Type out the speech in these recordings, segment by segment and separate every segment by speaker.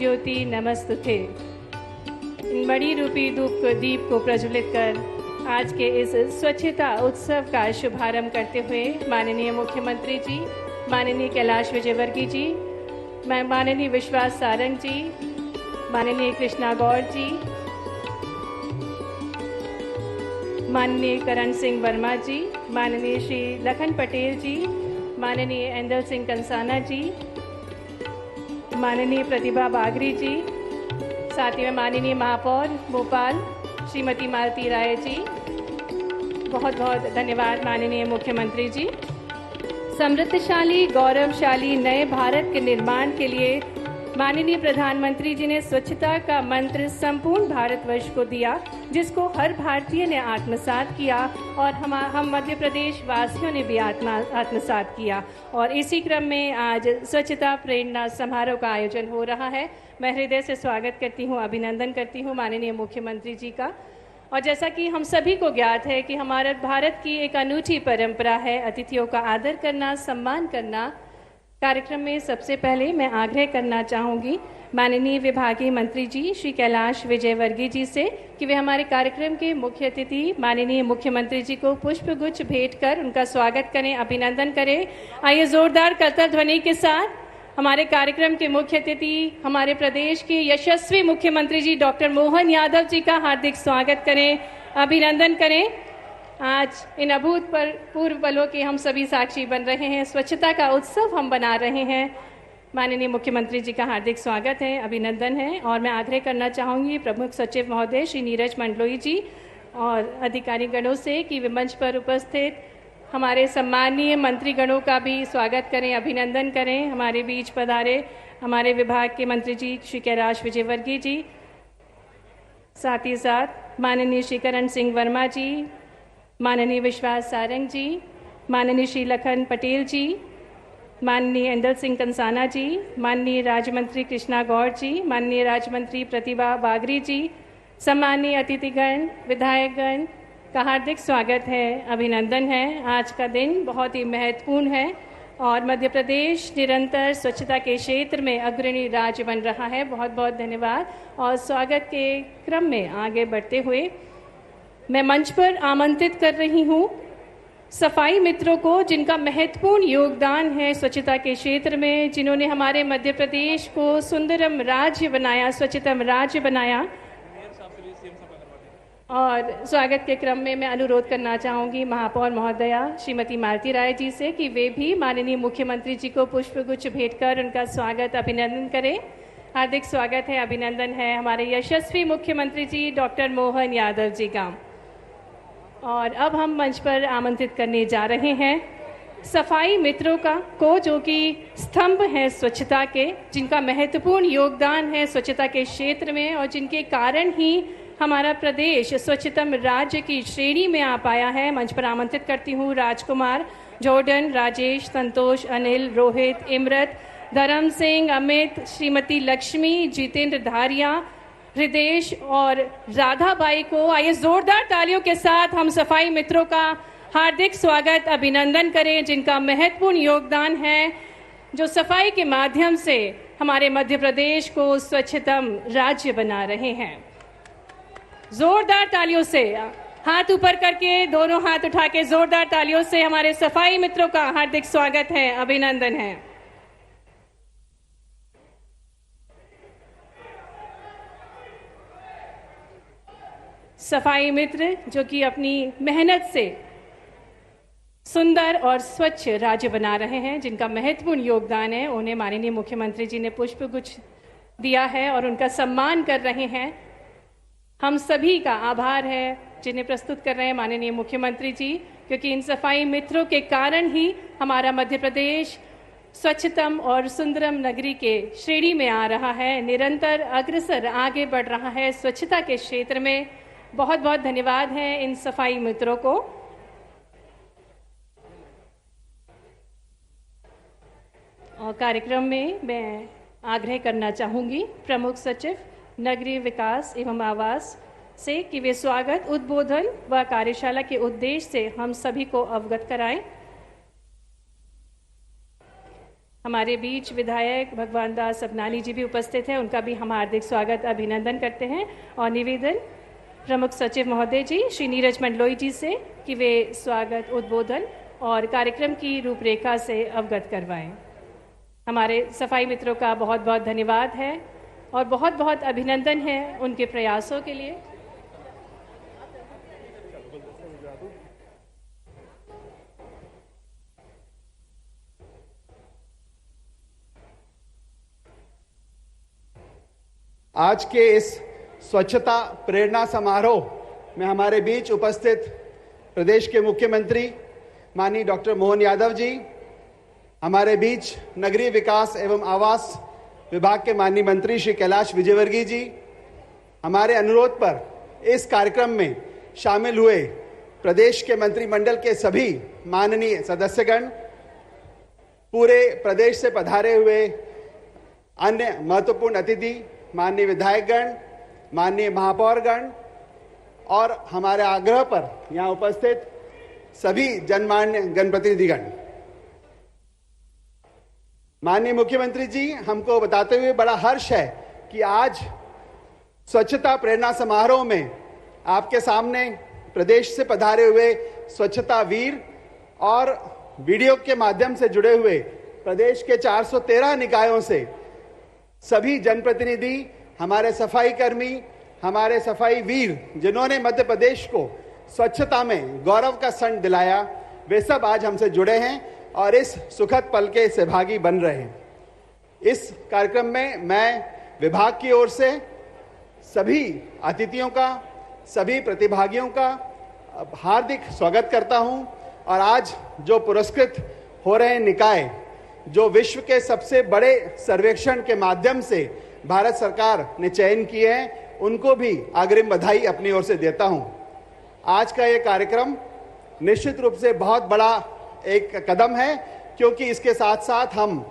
Speaker 1: ज्योति नमस्तुते। इन बड़ी रूपी दीप को प्रज्वलित कर आज के इस स्वच्छता उत्सव का शुभारंभ करते हुए माननीय मुख्यमंत्री जी, माननीय कैलाश विजयवर्गीय जी, माननीय विश्वास सारंग जी, माननीय कृष्णा गौर जी, माननीय करण सिंह वर्मा जी, माननीय श्री लखन पटेल जी, माननीय एंदल सिंह कंसाना जी, माननीय प्रतिभा बागरी जी, साथ ही में माननीय महापौर भोपाल श्रीमती मालती राय जी, बहुत बहुत धन्यवाद माननीय मुख्यमंत्री जी। समृद्धशाली गौरवशाली नए भारत के निर्माण के लिए माननीय प्रधानमंत्री जी ने स्वच्छता का मंत्र संपूर्ण भारतवर्ष को दिया, जिसको हर भारतीय ने आत्मसात किया और हम मध्य प्रदेश वासियों ने भी आत्मसात किया। और इसी क्रम में आज स्वच्छता प्रेरणा समारोह का आयोजन हो रहा है। मैं हृदय से स्वागत करती हूँ, अभिनंदन करती हूँ माननीय मुख्यमंत्री जी का। और जैसा कि हम सभी को ज्ञात है कि हमारे भारत की एक अनूठी परंपरा है अतिथियों का आदर करना, सम्मान करना। कार्यक्रम में सबसे पहले मैं आग्रह करना चाहूँगी माननीय विभागीय मंत्री जी श्री कैलाश विजयवर्गीय जी से कि वे हमारे कार्यक्रम के मुख्य अतिथि माननीय मुख्यमंत्री जी को पुष्पगुच्छ भेंट कर उनका स्वागत करें, अभिनंदन करें। आइए जोरदार करताल ध्वनि के साथ हमारे कार्यक्रम के मुख्य अतिथि हमारे प्रदेश के यशस्वी मुख्यमंत्री जी डॉक्टर मोहन यादव जी का हार्दिक स्वागत करें, अभिनंदन करें। आज इन अभूतपूर्व पलों के हम सभी साक्षी बन रहे हैं, स्वच्छता का उत्सव हम बना रहे हैं। माननीय मुख्यमंत्री जी का हार्दिक स्वागत है, अभिनंदन है। और मैं आग्रह करना चाहूँगी प्रमुख सचिव महोदय श्री नीरज मंडलोई जी और अधिकारी गणों से कि वे मंच पर उपस्थित हमारे सम्मानीय मंत्रीगणों का भी स्वागत करें, अभिनंदन करें। हमारे बीच पधारे हमारे विभाग के मंत्री जी श्री कैलाश विजयवर्गीय जी, साथ ही साथ माननीय श्री करण सिंह वर्मा जी, माननीय विश्वास सारंग जी, माननीय श्री लखन पटेल जी, माननीय एंदल सिंह कंसाना जी, माननीय राज्य मंत्री कृष्णा गौर जी, माननीय राज्य मंत्री प्रतिभा बागरी जी, सम्मानीय अतिथिगण, विधायकगण का हार्दिक स्वागत है, अभिनंदन है। आज का दिन बहुत ही महत्वपूर्ण है और मध्य प्रदेश निरंतर स्वच्छता के क्षेत्र में अग्रणी राज्य बन रहा है। बहुत बहुत धन्यवाद। और स्वागत के क्रम में आगे बढ़ते हुए मैं मंच पर आमंत्रित कर रही हूँ सफाई मित्रों को, जिनका महत्वपूर्ण योगदान है स्वच्छता के क्षेत्र में, जिन्होंने हमारे मध्य प्रदेश को सुंदरम राज्य बनाया, स्वच्छतम राज्य बनाया। और स्वागत के क्रम में मैं अनुरोध करना चाहूँगी महापौर महोदया श्रीमती मालती राय जी से कि वे भी माननीय मुख्यमंत्री जी को पुष्पगुच्छ भेंट कर उनका स्वागत अभिनंदन करें। हार्दिक स्वागत है, अभिनंदन है हमारे यशस्वी मुख्यमंत्री जी डॉक्टर मोहन यादव जी का। और अब हम मंच पर आमंत्रित करने जा रहे हैं सफाई मित्रों को, जो कि स्तंभ हैं स्वच्छता के, जिनका महत्वपूर्ण योगदान है स्वच्छता के क्षेत्र में और जिनके कारण ही हमारा प्रदेश स्वच्छतम राज्य की श्रेणी में आ पाया है। मंच पर आमंत्रित करती हूँ राजकुमार, जॉर्डन, राजेश, संतोष, अनिल, रोहित, इमरत, धर्म सिंह, अमित, श्रीमती लक्ष्मी, जितेंद्र धारिया, हृदेश और राधा बाई को। आइए जोरदार तालियों के साथ हम सफाई मित्रों का हार्दिक स्वागत अभिनंदन करें, जिनका महत्वपूर्ण योगदान है, जो सफाई के माध्यम से हमारे मध्य प्रदेश को स्वच्छतम राज्य बना रहे हैं। जोरदार तालियों से, हाथ ऊपर करके, दोनों हाथ उठा के जोरदार तालियों से हमारे सफाई मित्रों का हार्दिक स्वागत है, अभिनंदन है। सफाई मित्र जो कि अपनी मेहनत से सुंदर और स्वच्छ राज्य बना रहे हैं, जिनका महत्वपूर्ण योगदान है, उन्हें माननीय मुख्यमंत्री जी ने पुष्पगुच्छ दिया है और उनका सम्मान कर रहे हैं। हम सभी का आभार है जिन्हें प्रस्तुत कर रहे हैं माननीय मुख्यमंत्री जी, क्योंकि इन सफाई मित्रों के कारण ही हमारा मध्य प्रदेश स्वच्छतम और सुंदरम नगरी के श्रेणी में आ रहा है, निरंतर अग्रसर आगे बढ़ रहा है स्वच्छता के क्षेत्र में। बहुत बहुत धन्यवाद है इन सफाई मित्रों को। और कार्यक्रम में मैं आग्रह करना चाहूँगी प्रमुख सचिव नगरीय विकास एवं आवास से कि वे स्वागत, उद्बोधन व कार्यशाला के उद्देश्य से हम सभी को अवगत कराएं। हमारे बीच विधायक भगवान दास सबनानी जी भी उपस्थित हैं, उनका भी हम हार्दिक स्वागत अभिनंदन करते हैं। और निवेदन प्रमुख सचिव महोदय जी श्री नीरज मंडलोई जी से कि वे स्वागत उद्बोधन और कार्यक्रम की रूपरेखा से अवगत करवाएं। हमारे सफाई मित्रों का बहुत बहुत धन्यवाद है और बहुत बहुत अभिनंदन है उनके प्रयासों के लिए।
Speaker 2: आज के इस स्वच्छता प्रेरणा समारोह में हमारे बीच उपस्थित प्रदेश के मुख्यमंत्री माननीय डॉक्टर मोहन यादव जी, हमारे बीच नगरीय विकास एवं आवास विभाग के माननीय मंत्री श्री कैलाश विजयवर्गीय जी, हमारे अनुरोध पर इस कार्यक्रम में शामिल हुए प्रदेश के मंत्रिमंडल के सभी माननीय सदस्यगण, पूरे प्रदेश से पधारे हुए अन्य महत्वपूर्ण अतिथि, माननीय विधायकगण, माननीय महापौरगण और हमारे आग्रह पर यहाँ उपस्थित सभी जनमान्य जनप्रतिनिधिगण। माननीय मुख्यमंत्री जी, हमको बताते हुए बड़ा हर्ष है कि आज स्वच्छता प्रेरणा समारोह में आपके सामने प्रदेश से पधारे हुए स्वच्छता वीर और वीडियो के माध्यम से जुड़े हुए प्रदेश के 413 निकायों से सभी जनप्रतिनिधि, हमारे सफाई कर्मी, हमारे सफाई वीर जिन्होंने मध्य प्रदेश को स्वच्छता में गौरव का क्षण दिलाया, वे सब आज हमसे जुड़े हैं और इस सुखद पल के सहभागी बन रहे हैं। इस कार्यक्रम में मैं विभाग की ओर से सभी अतिथियों का, सभी प्रतिभागियों का हार्दिक स्वागत करता हूं। और आज जो पुरस्कृत हो रहे निकाय, जो विश्व के सबसे बड़े सर्वेक्षण के माध्यम से भारत सरकार ने चयन किए हैं, उनको भी अग्रिम बधाई अपनी ओर से देता हूं। आज का ये कार्यक्रम निश्चित रूप से बहुत बड़ा एक कदम है, क्योंकि इसके साथ साथ हम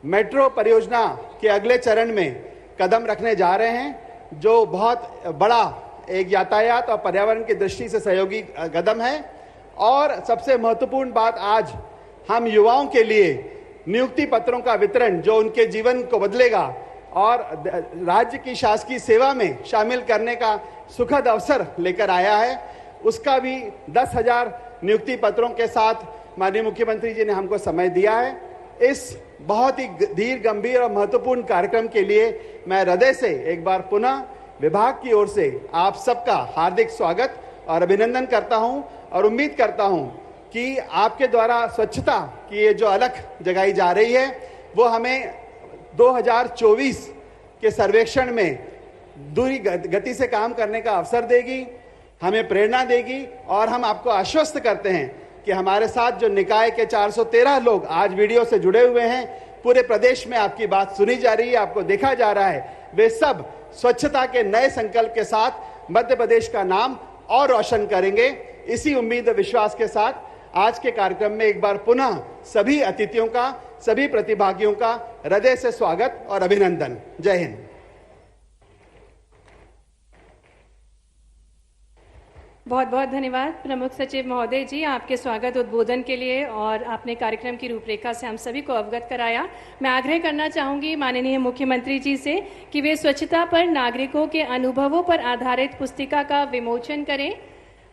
Speaker 2: मेट्रो परियोजना के अगले चरण में कदम रखने जा रहे हैं, जो बहुत बड़ा एक यातायात और पर्यावरण की दृष्टि से सहयोगी कदम है। और सबसे महत्वपूर्ण बात, आज हम युवाओं के लिए नियुक्ति पत्रों का वितरण, जो उनके जीवन को बदलेगा और राज्य की शासकीय सेवा में शामिल करने का सुखद अवसर लेकर आया है, उसका भी 10,000 नियुक्ति पत्रों के साथ माननीय मुख्यमंत्री जी ने हमको समय दिया है। इस बहुत ही धीर, गंभीर और महत्वपूर्ण कार्यक्रम के लिए मैं हृदय से एक बार पुनः विभाग की ओर से आप सबका हार्दिक स्वागत और अभिनंदन करता हूं और उम्मीद करता हूं कि आपके द्वारा स्वच्छता की ये जो अलख जगाई जा रही है, वो हमें 2024 के सर्वेक्षण में दूरी गति से काम करने का अवसर देगी, हमें प्रेरणा देगी। और हम आपको आश्वस्त करते हैं कि हमारे साथ जो निकाय के 413 लोग आज वीडियो से जुड़े हुए हैं, पूरे प्रदेश में आपकी बात सुनी जा रही है, आपको देखा जा रहा है, वे सब स्वच्छता के नए संकल्प के साथ मध्य प्रदेश का नाम और रोशन करेंगे। इसी उम्मीद और विश्वास के साथ आज के कार्यक्रम में एक बार पुनः सभी अतिथियों का, सभी प्रतिभागियों का हृदय से स्वागत और अभिनंदन। जय हिंद।
Speaker 1: बहुत बहुत धन्यवाद प्रमुख सचिव महोदय जी, आपके स्वागत उद्बोधन के लिए और आपने कार्यक्रम की रूपरेखा से हम सभी को अवगत कराया। मैं आग्रह करना चाहूँगी माननीय मुख्यमंत्री जी से कि वे स्वच्छता पर नागरिकों के अनुभवों पर आधारित पुस्तिका का विमोचन करें।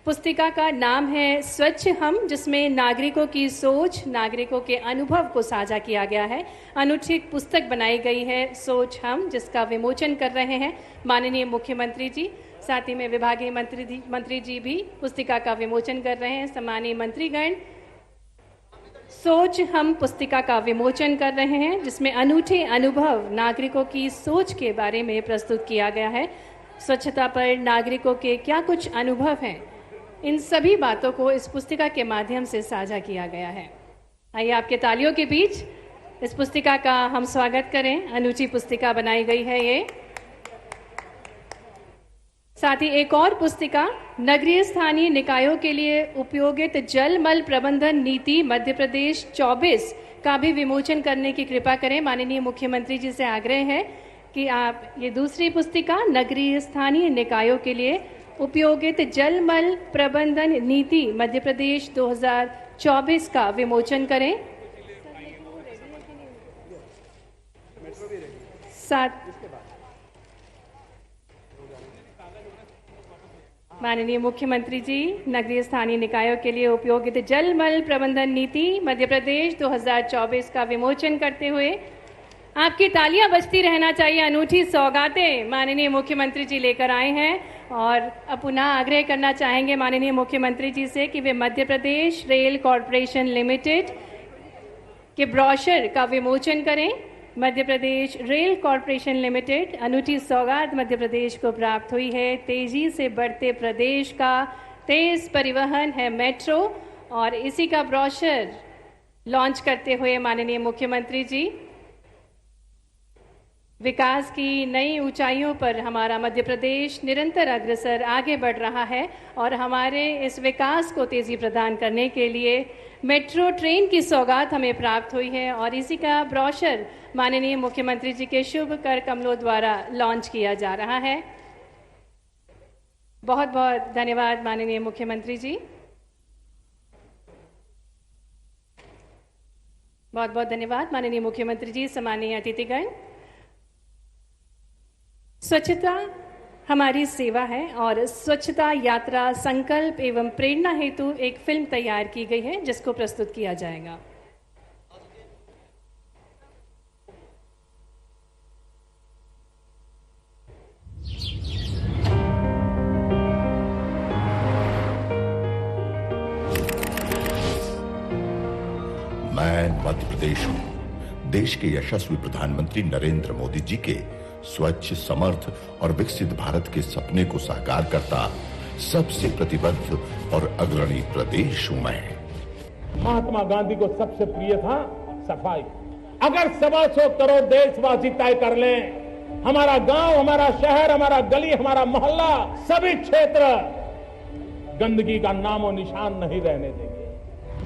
Speaker 1: पुस्तिका का नाम है स्वच्छ हम, जिसमें नागरिकों की सोच, नागरिकों के अनुभव को साझा किया गया है। अनूठी पुस्तक बनाई गई है सोच हम, जिसका विमोचन कर रहे हैं माननीय मुख्यमंत्री जी। साथ ही में विभागीय मंत्री जी भी पुस्तिका का विमोचन कर रहे हैं। सम्मानीय मंत्रीगण, सोच हम पुस्तिका का विमोचन कर रहे हैं, जिसमें अनूठे अनुभव नागरिकों की सोच के बारे में प्रस्तुत किया गया है। स्वच्छता पर नागरिकों के क्या कुछ अनुभव हैं, इन सभी बातों को इस पुस्तिका के माध्यम से साझा किया गया है। आइए आपके तालियों के बीच इस पुस्तिका का हम स्वागत करें। अनूठी पुस्तिका बनाई गई है ये। साथ ही एक और पुस्तिका नगरीय स्थानीय निकायों के लिए उपयोगित जल मल प्रबंधन नीति मध्य प्रदेश 24 का भी विमोचन करने की कृपा करें। माननीय मुख्यमंत्री जी से आग्रह है कि आप ये दूसरी पुस्तिका नगरीय स्थानीय निकायों के लिए उपयोगित जल मल प्रबंधन नीति मध्य प्रदेश 2024 का विमोचन करें। साथ माननीय मुख्यमंत्री जी, नगरीय स्थानीय निकायों के लिए उपयोगित जल मल प्रबंधन नीति मध्य प्रदेश 2024 का विमोचन करते हुए आपकी तालियां बजती रहना चाहिए। अनूठी सौगातें माननीय मुख्यमंत्री जी लेकर आए हैं और अब पुनः आग्रह करना चाहेंगे माननीय मुख्यमंत्री जी से कि वे Madhya Pradesh rail corporation limited के ब्रोशर का विमोचन करें। Madhya Pradesh rail corporation limited, अनूठी सौगात मध्य प्रदेश को प्राप्त हुई है। तेजी से बढ़ते प्रदेश का तेज परिवहन है मेट्रो, और इसी का ब्रोशर लॉन्च करते हुए माननीय मुख्यमंत्री जी, विकास की नई ऊंचाइयों पर हमारा मध्य प्रदेश निरंतर अग्रसर आगे बढ़ रहा है और हमारे इस विकास को तेजी प्रदान करने के लिए मेट्रो ट्रेन की सौगात हमें प्राप्त हुई है और इसी का ब्रोशर माननीय मुख्यमंत्री जी के शुभ कर कमलों द्वारा लॉन्च किया जा रहा है। बहुत बहुत धन्यवाद माननीय मुख्यमंत्री जी। बहुत बहुत धन्यवाद माननीय मुख्यमंत्री जी। सम्मानीय अतिथिगण, स्वच्छता हमारी सेवा है और स्वच्छता यात्रा संकल्प एवं प्रेरणा हेतु एक फिल्म तैयार की गई है जिसको प्रस्तुत किया जाएगा।
Speaker 3: मैं मध्य प्रदेश हूं। देश के यशस्वी प्रधानमंत्री नरेंद्र मोदी जी के स्वच्छ, समर्थ और विकसित भारत के सपने को साकार करता सबसे प्रतिबद्ध और अग्रणी प्रदेश हूं मैं।
Speaker 4: महात्मा गांधी को सबसे प्रिय था सफाई। अगर 125 करोड़ देशवासी तय कर लें, हमारा गांव, हमारा शहर, हमारा गली, हमारा मोहल्ला, सभी क्षेत्र गंदगी का नामो निशान नहीं रहने देंगे।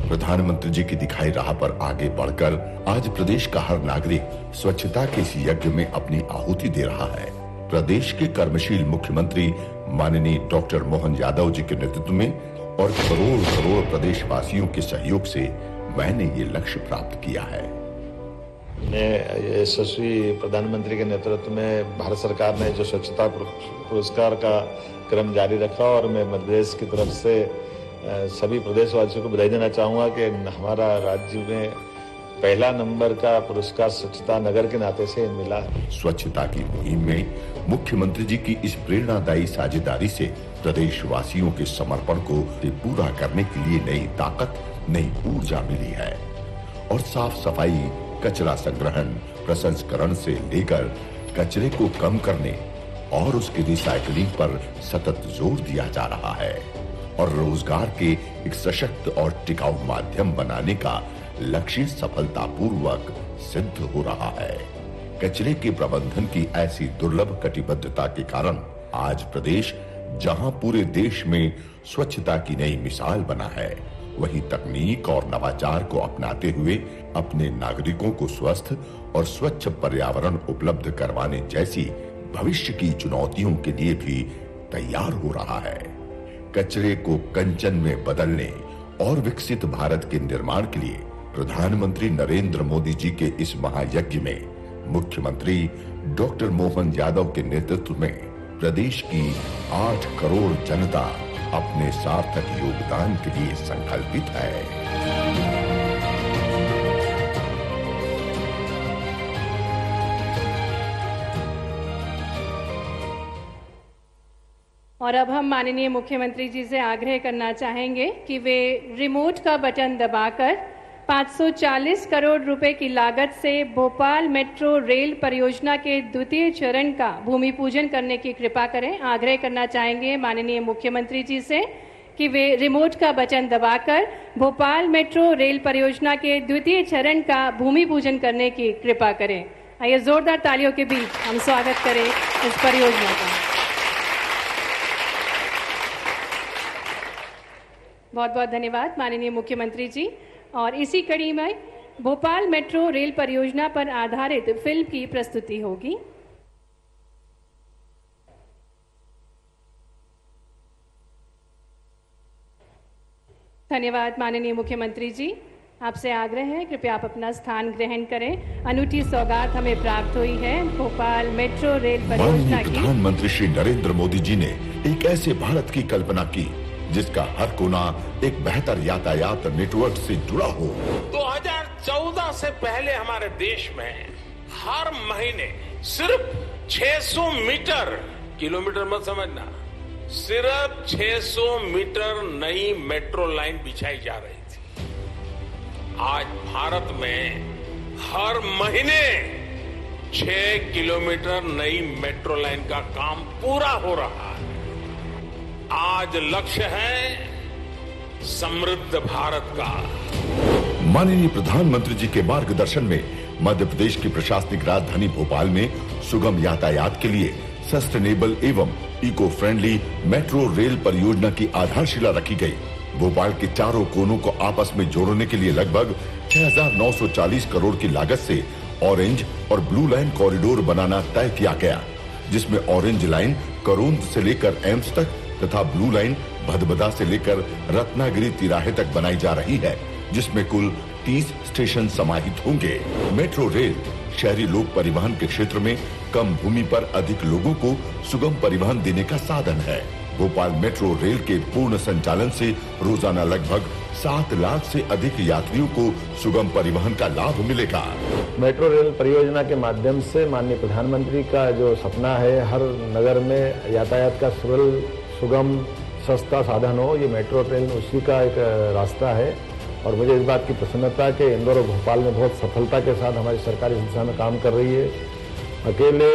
Speaker 3: प्रधानमंत्री जी की दिखाई राह पर आगे बढ़कर आज प्रदेश का हर नागरिक स्वच्छता के इस यज्ञ में अपनी आहुति दे रहा है। प्रदेश के कर्मशील मुख्यमंत्री माननीय डॉक्टर मोहन यादव जी के नेतृत्व में और करोड़ करोड़ प्रदेशवासियों के सहयोग से मैंने ये लक्ष्य प्राप्त किया है।
Speaker 5: यशस्वी प्रधानमंत्री के नेतृत्व में भारत सरकार ने जो स्वच्छता पुरस्कार का क्रम जारी रखा और मैं मध्य प्रदेश की तरफ से सभी प्रदेशवासियों को बधाई देना चाहूंगा कि हमारा राज्य में पहला नंबर का पुरस्कार स्वच्छता नगर के नाते से मिला।
Speaker 3: स्वच्छता की मुहिम में मुख्यमंत्री जी की इस प्रेरणादायी साझेदारी से प्रदेशवासियों के समर्पण को पूरा करने के लिए नई ताकत, नई ऊर्जा मिली है और साफ सफाई, कचरा संग्रहण, प्रसंस्करण से लेकर कचरे को कम करने और उसकी रिसाइकलिंग पर सतत जोर दिया जा रहा है और रोजगार के एक सशक्त और टिकाऊ माध्यम बनाने का लक्ष्य सफलतापूर्वक सिद्ध हो रहा है। कचरे के प्रबंधन की ऐसी दुर्लभ कटिबद्धता के कारण आज प्रदेश जहां पूरे देश में स्वच्छता की नई मिसाल बना है, वहीं तकनीक और नवाचार को अपनाते हुए अपने नागरिकों को स्वस्थ और स्वच्छ पर्यावरण उपलब्ध करवाने जैसी भविष्य की चुनौतियों के लिए भी तैयार हो रहा है। कचरे को कंचन में बदलने और विकसित भारत के निर्माण के लिए प्रधानमंत्री नरेंद्र मोदी जी के इस महायज्ञ में मुख्यमंत्री डॉक्टर मोहन यादव के नेतृत्व में प्रदेश की 8 करोड़ जनता अपने सार्थक योगदान के लिए संकल्पित है।
Speaker 1: और अब हम माननीय मुख्यमंत्री जी से आग्रह करना चाहेंगे कि वे रिमोट का बटन दबाकर 540 करोड़ रुपए की लागत से भोपाल मेट्रो रेल परियोजना के द्वितीय चरण का भूमि पूजन करने की कृपा करें। आग्रह करना चाहेंगे माननीय मुख्यमंत्री जी से कि वे रिमोट का बटन दबाकर भोपाल मेट्रो रेल परियोजना के द्वितीय चरण का भूमि पूजन करने की कृपा करें। आइए जोरदार तालियों के बीच हम स्वागत करें इस परियोजना का। बहुत बहुत धन्यवाद माननीय मुख्यमंत्री जी। और इसी कड़ी में भोपाल मेट्रो रेल परियोजना पर आधारित फिल्म की प्रस्तुति होगी। धन्यवाद माननीय मुख्यमंत्री जी। आपसे आग्रह है, कृपया आप अपना स्थान ग्रहण करें। अनूठी सौगात हमें प्राप्त हुई है भोपाल मेट्रो रेल परियोजना
Speaker 3: माननीय
Speaker 1: की।
Speaker 3: प्रधानमंत्री श्री नरेंद्र मोदी जी ने एक ऐसे भारत की कल्पना की जिसका हर कोना एक बेहतर यातायात नेटवर्क से जुड़ा हो।
Speaker 4: 2014 से पहले हमारे देश में हर महीने सिर्फ 600 मीटर, किलोमीटर मत समझना, सिर्फ 600 मीटर नई मेट्रो लाइन बिछाई जा रही थी। आज भारत में हर महीने 6 किलोमीटर नई मेट्रो लाइन का काम पूरा हो रहा है। आज लक्ष्य है समृद्ध भारत का।
Speaker 3: माननीय प्रधानमंत्री जी के मार्गदर्शन में मध्य प्रदेश की प्रशासनिक राजधानी भोपाल में सुगम यातायात के लिए सस्टेनेबल एवं इको फ्रेंडली मेट्रो रेल परियोजना की आधारशिला रखी गई। भोपाल के चारों कोनों को आपस में जोड़ने के लिए लगभग 6,940 करोड़ की लागत से ऑरेंज और ब्लू लाइन कॉरिडोर बनाना तय किया गया, जिसमें ऑरेंज लाइन करोंद से लेकर एम्स तक तथा ब्लू लाइन भदभदा से लेकर रत्नागिरी तिराहे तक बनाई जा रही है, जिसमें कुल 30 स्टेशन समाहित होंगे। मेट्रो रेल शहरी लोक परिवहन के क्षेत्र में कम भूमि पर अधिक लोगों को सुगम परिवहन देने का साधन है। भोपाल मेट्रो रेल के पूर्ण संचालन से रोजाना लगभग 7 लाख से अधिक यात्रियों को सुगम परिवहन का लाभ मिलेगा।
Speaker 5: मेट्रो रेल परियोजना के माध्यम से माननीय प्रधानमंत्री का जो सपना है हर नगर में यातायात का सरल, सुगम, सस्ता साधन हो, ये मेट्रो ट्रेन उसी का एक रास्ता है। और मुझे इस बात की प्रसन्नता है कि इंदौर और भोपाल में बहुत सफलता के साथ हमारी सरकार इस दिशा में काम कर रही है। अकेले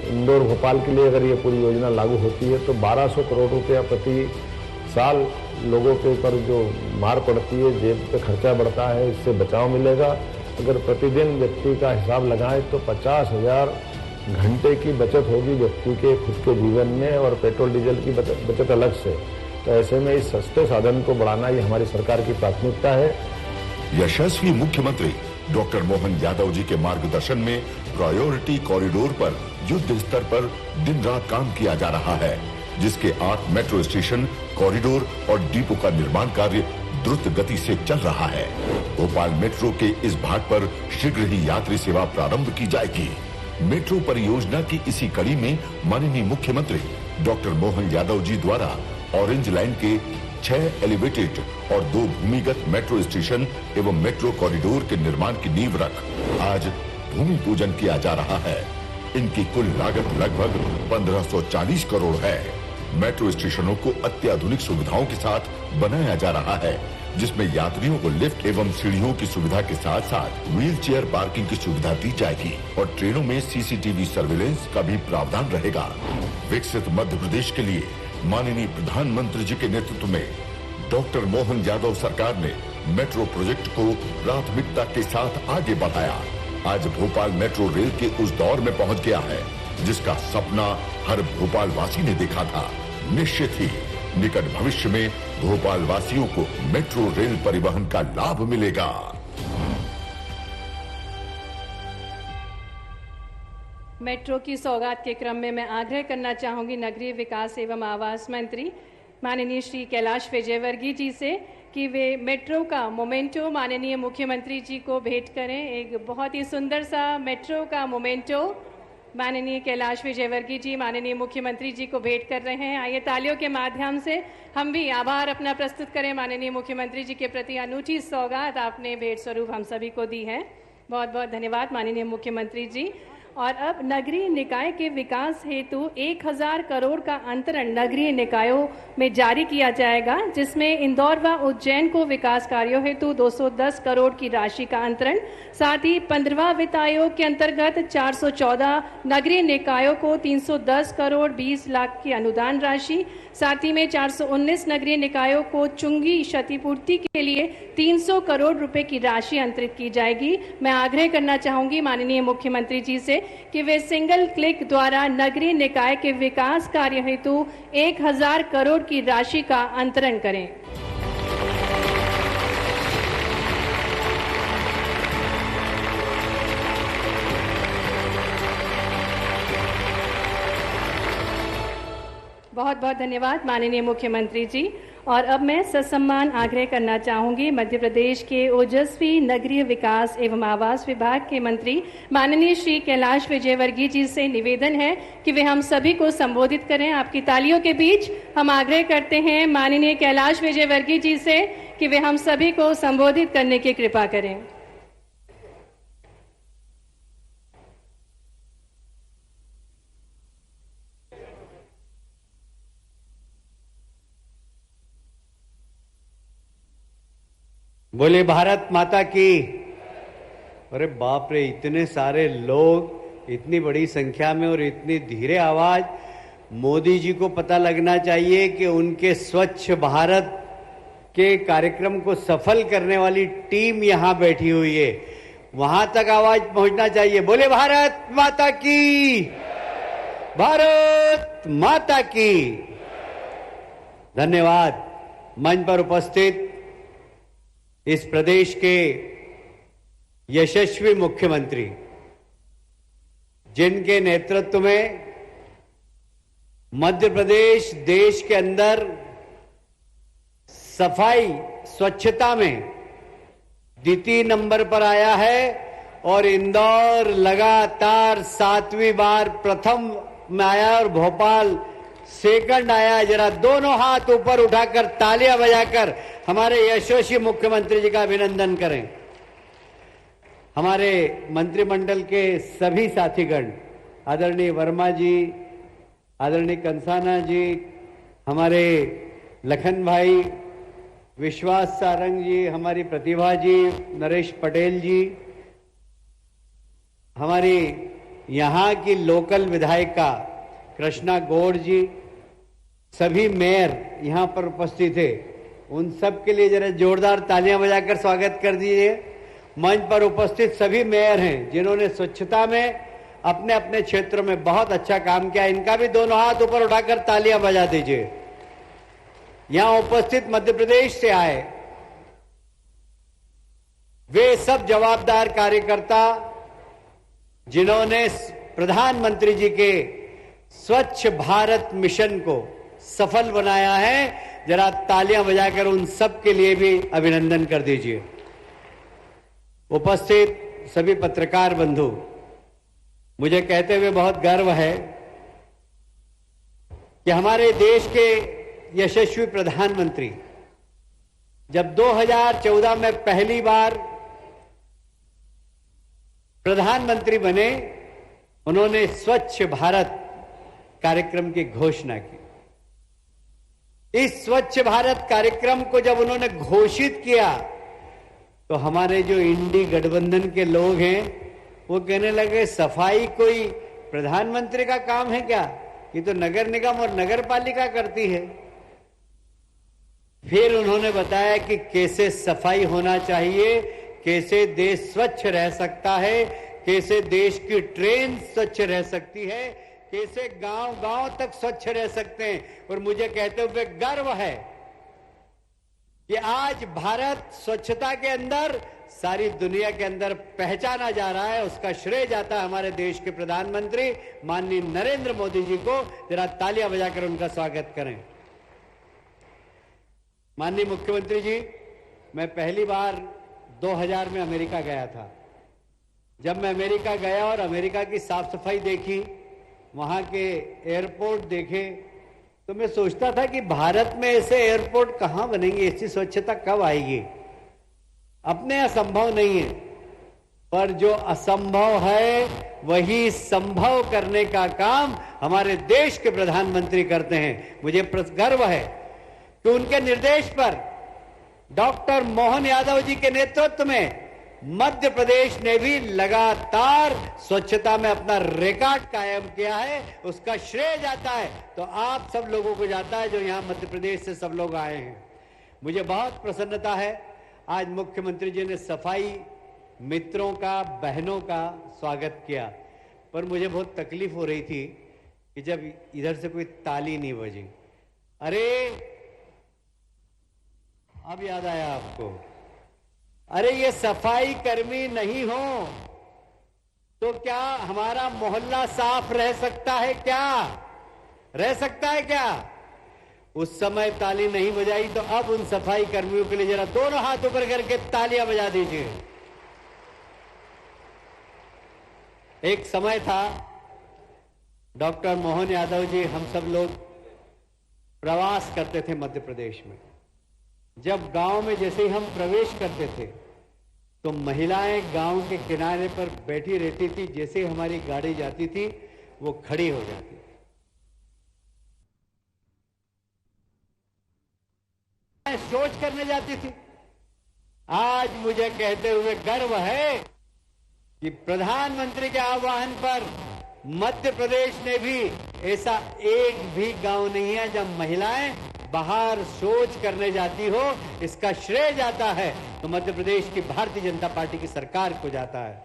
Speaker 5: इंदौर भोपाल के लिए अगर ये पूरी योजना लागू होती है तो 1200 करोड़ रुपया प्रति साल लोगों के ऊपर जो मार पड़ती है, जेब पे खर्चा बढ़ता है, इससे बचाव मिलेगा। अगर प्रतिदिन व्यक्ति का हिसाब लगाएं तो 50,000 घंटे की बचत होगी व्यक्ति के खुद के जीवन में, और पेट्रोल डीजल की बचत अलग से। तो ऐसे में इस सस्ते साधन को बढ़ाना ये हमारी सरकार की प्राथमिकता है।
Speaker 3: यशस्वी मुख्यमंत्री डॉक्टर मोहन यादव जी के मार्गदर्शन में प्रायोरिटी कॉरिडोर पर युद्ध स्तर पर दिन रात काम किया जा रहा है, जिसके 8 मेट्रो स्टेशन, कॉरिडोर और डिपो का निर्माण कार्य द्रुत गति से चल रहा है। भोपाल मेट्रो के इस भाग पर शीघ्र ही यात्री सेवा प्रारंभ की जाएगी। मेट्रो परियोजना की इसी कड़ी में माननीय मुख्यमंत्री डॉक्टर मोहन यादव जी द्वारा ऑरेंज लाइन के 6 एलिवेटेड और 2 भूमिगत मेट्रो स्टेशन एवं मेट्रो कॉरिडोर के निर्माण की नींव रख आज भूमि पूजन किया जा रहा है। इनकी कुल लागत लगभग 1540 करोड़ है। मेट्रो स्टेशनों को अत्याधुनिक सुविधाओं के साथ बनाया जा रहा है, जिसमें यात्रियों को लिफ्ट एवं सीढ़ियों की सुविधा के साथ साथ व्हील चेयर पार्किंग की सुविधा दी जाएगी और ट्रेनों में सीसीटीवी सर्विलेंस का भी प्रावधान रहेगा। विकसित मध्य प्रदेश के लिए माननीय प्रधानमंत्री जी के नेतृत्व में डॉक्टर मोहन यादव सरकार ने मेट्रो प्रोजेक्ट को प्राथमिकता के साथ आगे बढ़ाया। आज भोपाल मेट्रो रेल के उस दौर में पहुंच गया है जिसका सपना हर भोपाल वासी ने देखा था। निश्चित ही निकट भविष्य में भोपाल वासियों को मेट्रो रेल परिवहन का लाभ मिलेगा।
Speaker 1: मेट्रो की सौगात के क्रम में मैं आग्रह करना चाहूंगी नगरीय विकास एवं आवास मंत्री माननीय श्री कैलाश विजयवर्गीय जी से कि वे मेट्रो का मोमेंटो माननीय मुख्यमंत्री जी को भेंट करें। एक बहुत ही सुंदर सा मेट्रो का मोमेंटो माननीय कैलाश विजयवर्गीय जी माननीय मुख्यमंत्री जी को भेंट कर रहे हैं। आइए तालियों के माध्यम से हम भी आभार अपना प्रस्तुत करें माननीय मुख्यमंत्री जी के प्रति। अनूठी सौगात आपने भेंट स्वरूप हम सभी को दी है। बहुत बहुत धन्यवाद माननीय मुख्यमंत्री जी। और अब नगरीय निकाय के विकास हेतु 1000 करोड़ का अंतरण नगरीय निकायों में जारी किया जाएगा, जिसमें इंदौर व उज्जैन को विकास कार्यों हेतु 210 करोड़ की राशि का अंतरण, साथ ही 15वां वित्त आयोग के अंतर्गत 414 नगरीय निकायों को 310 करोड़ 20 लाख की अनुदान राशि, साथ ही में 419 नगरीय निकायों को चुंगी क्षतिपूर्ति के लिए 300 करोड़ रुपए की राशि अंतरित की जाएगी। मैं आग्रह करना चाहूंगी माननीय मुख्यमंत्री जी से कि वे सिंगल क्लिक द्वारा नगरीय निकाय के विकास कार्य हेतु 1000 करोड़ की राशि का अंतरण करें। बहुत बहुत धन्यवाद माननीय मुख्यमंत्री जी। और अब मैं ससम्मान आग्रह करना चाहूँगी मध्य प्रदेश के ओजस्वी नगरीय विकास एवं आवास विभाग के मंत्री माननीय श्री कैलाश विजयवर्गीय जी से निवेदन है कि वे हम सभी को संबोधित करें। आपकी तालियों के बीच हम आग्रह करते हैं माननीय कैलाश विजयवर्गीय जी से कि वे हम सभी को संबोधित करने की कृपा करें।
Speaker 6: बोले भारत माता की। अरे बाप रे, इतने सारे लोग, इतनी बड़ी संख्या में और इतनी धीरे आवाज। मोदी जी को पता लगना चाहिए कि उनके स्वच्छ भारत के कार्यक्रम को सफल करने वाली टीम यहां बैठी हुई है, वहां तक आवाज पहुंचना चाहिए। बोले भारत माता की, भारत माता की। धन्यवाद। मंच पर उपस्थित इस प्रदेश के यशस्वी मुख्यमंत्री, जिनके नेतृत्व में मध्य प्रदेश देश के अंदर सफाई स्वच्छता में द्वितीय नंबर पर आया है और इंदौर लगातार 7वीं बार प्रथम में आया और भोपाल सेकंड आया। जरा दोनों हाथ ऊपर उठाकर तालियां बजाकर हमारे यशस्वी मुख्यमंत्री जी का अभिनंदन करें। हमारे मंत्रिमंडल के सभी साथीगण, आदरणीय वर्मा जी, आदरणीय कंसाना जी, हमारे लखन भाई, विश्वास सारंग जी, हमारी प्रतिभा जी, नरेश पटेल जी, हमारी यहाँ की लोकल विधायिका कृष्णा गौड़ जी, सभी मेयर यहाँ पर उपस्थित थे, उन सब के लिए जरा जोरदार तालियां बजाकर स्वागत कर दीजिए। मंच पर उपस्थित सभी मेयर हैं जिन्होंने स्वच्छता में अपने अपने क्षेत्र में बहुत अच्छा काम किया, इनका भी दोनों हाथ ऊपर उठाकर तालियां बजा दीजिए। यहां उपस्थित मध्य प्रदेश से आए वे सब जवाबदार कार्यकर्ता जिन्होंने प्रधानमंत्री जी के स्वच्छ भारत मिशन को सफल बनाया है, जरा तालियां बजाकर उन सब के लिए भी अभिनंदन कर दीजिए। उपस्थित सभी पत्रकार बंधु, मुझे कहते हुए बहुत गर्व है कि हमारे देश के यशस्वी प्रधानमंत्री जब 2014 में पहली बार प्रधानमंत्री बने, उन्होंने स्वच्छ भारत कार्यक्रम की घोषणा की। इस स्वच्छ भारत कार्यक्रम को जब उन्होंने घोषित किया तो हमारे जो इंडी गठबंधन के लोग हैं वो कहने लगे सफाई कोई प्रधानमंत्री का काम है क्या, ये तो नगर निगम और नगर पालिका करती है। फिर उन्होंने बताया कि कैसे सफाई होना चाहिए, कैसे देश स्वच्छ रह सकता है, कैसे देश की ट्रेन स्वच्छ रह सकती है, कैसे गांव-गांव तक स्वच्छ रह सकते हैं। और मुझे कहते हुए गर्व है कि आज भारत स्वच्छता के अंदर सारी दुनिया के अंदर पहचाना जा रहा है। उसका श्रेय जाता है हमारे देश के प्रधानमंत्री माननीय नरेंद्र मोदी जी को। जरा तालियां बजाकर उनका स्वागत करें। माननीय मुख्यमंत्री जी, मैं पहली बार 2000 में अमेरिका गया था। जब मैं अमेरिका गया और अमेरिका की साफ सफाई देखी, वहां के एयरपोर्ट देखे, तो मैं सोचता था कि भारत में ऐसे एयरपोर्ट कहां बनेंगे, ऐसी स्वच्छता कब आएगी। अपने असंभव नहीं है, पर जो असंभव है वही संभव करने का काम हमारे देश के प्रधानमंत्री करते हैं। मुझे गर्व है कि उनके निर्देश पर डॉक्टर मोहन यादव जी के नेतृत्व में मध्य प्रदेश ने भी लगातार स्वच्छता में अपना रिकॉर्ड कायम किया है। उसका श्रेय जाता है तो आप सब लोगों को जाता है जो यहां मध्य प्रदेश से सब लोग आए हैं। मुझे बहुत प्रसन्नता है, आज मुख्यमंत्री जी ने सफाई मित्रों का, बहनों का स्वागत किया, पर मुझे बहुत तकलीफ हो रही थी कि जब इधर से कोई ताली नहीं बजी। अरे अब याद आया आपको, अरे ये सफाई कर्मी नहीं हो तो क्या हमारा मोहल्ला साफ रह सकता है क्या? रह सकता है क्या? उस समय ताली नहीं बजाई, तो अब उन सफाई कर्मियों के लिए जरा दोनों हाथ ऊपर करके तालियां बजा दीजिए। एक समय था, डॉक्टर मोहन यादव जी, हम सब लोग प्रवास करते थे मध्य प्रदेश में। जब गांव में जैसे ही हम प्रवेश करते थे तो महिलाएं गांव के किनारे पर बैठी रहती थी, जैसे ही हमारी गाड़ी जाती थी वो खड़ी हो जाती थी। सोच करने जाती थी। आज मुझे कहते हुए गर्व है कि प्रधानमंत्री के आह्वान पर मध्य प्रदेश ने भी ऐसा एक भी गांव नहीं है जब महिलाएं बाहर शौच करने जाती हो। इसका श्रेय जाता है तो मध्य प्रदेश की भारतीय जनता पार्टी की सरकार को जाता है।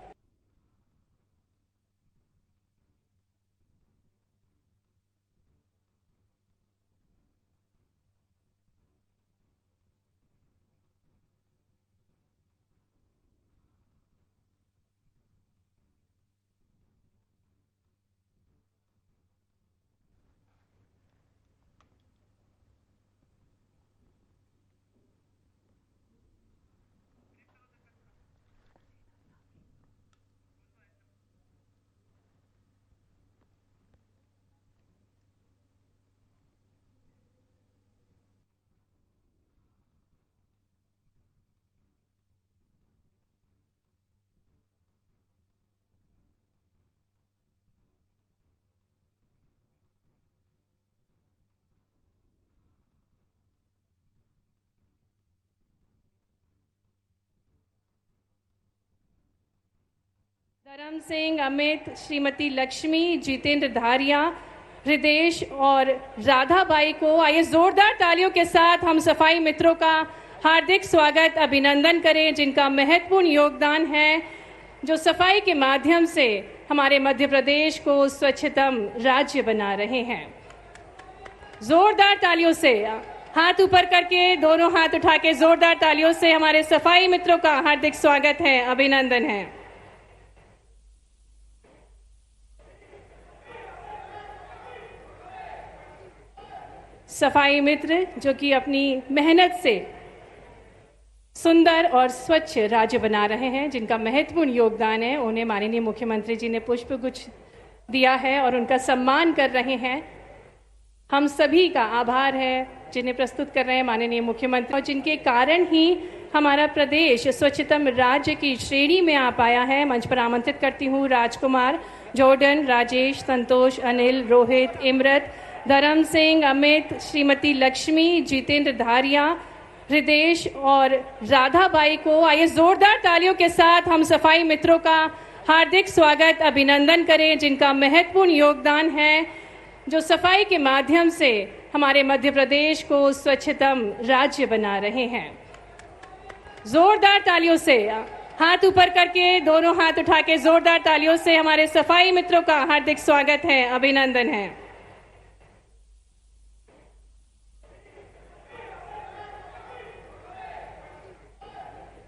Speaker 1: धर्म सिंह, अमित, श्रीमती लक्ष्मी, जितेंद्र धारिया, हृदेश और राधाबाई को आइए जोरदार तालियों के साथ हम सफाई मित्रों का हार्दिक स्वागत अभिनंदन करें, जिनका महत्वपूर्ण योगदान है, जो सफाई के माध्यम से हमारे मध्य प्रदेश को स्वच्छतम राज्य बना रहे हैं। जोरदार तालियों से, हाथ ऊपर करके, दोनों हाथ उठा के जोरदार तालियों से हमारे सफाई मित्रों का हार्दिक स्वागत है, अभिनंदन है। सफाई मित्र जो कि अपनी मेहनत से सुंदर और स्वच्छ राज्य बना रहे हैं, जिनका महत्वपूर्ण योगदान है, उन्हें माननीय मुख्यमंत्री जी ने पुष्प गुच्छ दिया है और उनका सम्मान कर रहे हैं। हम सभी का आभार है, जिन्हें प्रस्तुत कर रहे हैं माननीय मुख्यमंत्री, और जिनके कारण ही हमारा प्रदेश स्वच्छतम राज्य की श्रेणी में आ पाया है। मंच पर आमंत्रित करती हूँ राजकुमार, जॉर्डन, राजेश, संतोष, अनिल, रोहित, इमरत, धर्म सिंह, अमित, श्रीमती लक्ष्मी, जितेंद्र धारिया, हृदेश और राधाबाई को आइए जोरदार तालियों के साथ हम सफाई मित्रों का हार्दिक स्वागत अभिनंदन करें, जिनका महत्वपूर्ण योगदान है, जो सफाई के माध्यम से हमारे मध्य प्रदेश को स्वच्छतम राज्य बना रहे हैं। जोरदार तालियों से, हाथ ऊपर करके, दोनों हाथ उठा के जोरदार तालियों से हमारे सफाई मित्रों का हार्दिक स्वागत है, अभिनंदन है।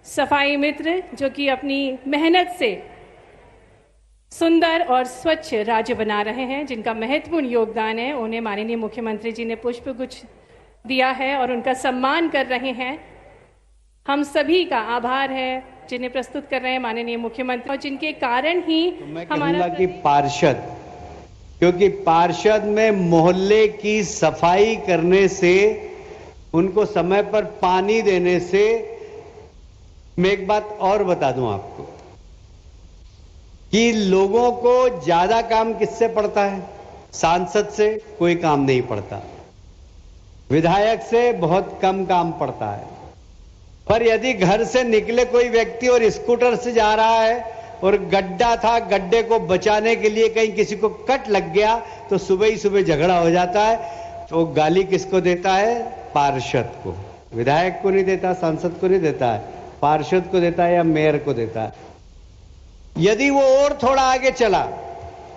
Speaker 1: सफाई मित्र जो कि अपनी मेहनत से सुंदर और स्वच्छ राज्य बना रहे हैं, जिनका महत्वपूर्ण योगदान है, उन्हें माननीय मुख्यमंत्री जी ने पुष्प गुच्छ दिया है और उनका सम्मान कर रहे हैं। हम सभी का आभार है, जिन्हें प्रस्तुत कर रहे हैं माननीय मुख्यमंत्री, और जिनके कारण ही
Speaker 6: हमारा कि पार्षद, क्योंकि पार्षद में मोहल्ले की सफाई करने से, उनको समय पर पानी देने से, मैं एक बात और बता दूं आपको कि लोगों को ज्यादा काम किससे पड़ता है? सांसद से कोई काम नहीं पड़ता, विधायक से बहुत कम काम पड़ता है। पर यदि घर से निकले कोई व्यक्ति और स्कूटर से जा रहा है और गड्ढा था, गड्ढे को बचाने के लिए कहीं किसी को कट लग गया तो सुबह ही सुबह झगड़ा हो जाता है, तो गाली किसको देता है? पार्षद को। विधायक को नहीं देता, सांसद को नहीं देता है, पार्षद को देता है या मेयर को देता है। यदि वो और थोड़ा आगे चला,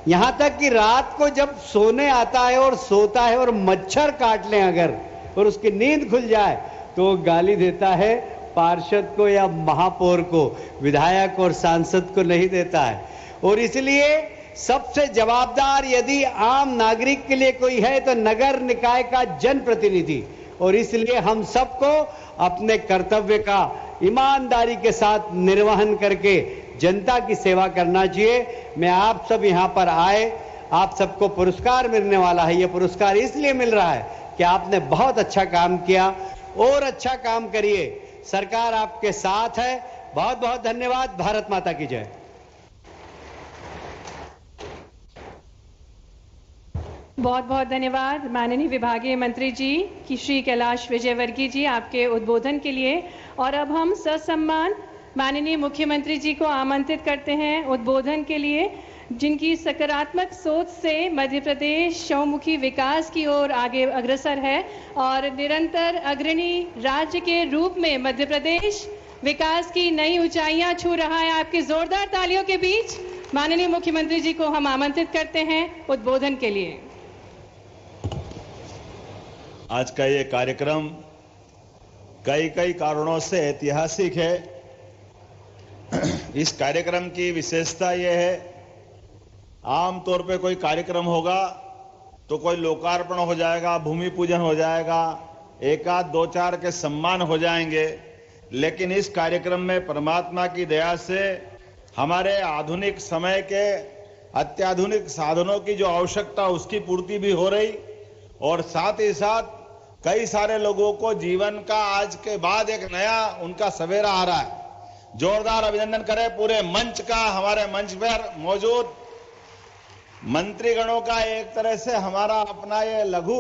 Speaker 6: यहां तक कि रात को जब सोने आता है और सोता है और मच्छर काट लें अगर और उसकी नींद खुल जाए तो गाली देता है पार्षद को या महापौर को, विधायक और सांसद को नहीं देता है। और इसलिए सबसे जवाबदार यदि आम नागरिक के लिए कोई है तो नगर निकाय का जनप्रतिनिधि, और इसलिए हम सबको अपने कर्तव्य का ईमानदारी के साथ निर्वहन करके जनता की सेवा करना चाहिए। मैं आप सब यहां पर आए, आप सबको पुरस्कार मिलने वाला है। यह पुरस्कार इसलिए मिल रहा है कि आपने बहुत अच्छा काम किया, और अच्छा काम करिए, सरकार आपके साथ है। बहुत बहुत धन्यवाद। भारत माता की जय।
Speaker 1: बहुत बहुत धन्यवाद माननीय विभागीय मंत्री जी की श्री कैलाश विजयवर्गीय जी आपके उद्बोधन के लिए। और अब हम ससम्मान माननीय मुख्यमंत्री जी को आमंत्रित करते हैं उद्बोधन के लिए, जिनकी सकारात्मक सोच से मध्य प्रदेश चहुमुखी विकास की ओर आगे अग्रसर है और निरंतर अग्रणी राज्य के रूप में मध्य प्रदेश विकास की नई ऊंचाइयां छू रहा है। आपकी जोरदार तालियों के बीच माननीय मुख्यमंत्री जी को हम आमंत्रित करते हैं उद्बोधन के लिए।
Speaker 7: आज का ये कार्यक्रम कई कारणों से ऐतिहासिक है। इस कार्यक्रम की विशेषता यह है, आमतौर पे कोई कार्यक्रम होगा तो कोई लोकार्पण हो जाएगा, भूमि पूजन हो जाएगा, एक आध दो चार के सम्मान हो जाएंगे, लेकिन इस कार्यक्रम में परमात्मा की दया से हमारे आधुनिक समय के अत्याधुनिक साधनों की जो आवश्यकता उसकी पूर्ति भी हो रही, और साथ ही साथ कई सारे लोगों को जीवन का आज के बाद एक नया उनका सवेरा आ रहा है। जोरदार अभिनंदन करें पूरे मंच का। हमारे मंच पर मौजूद मंत्रीगणों का एक तरह से हमारा अपना ये लघु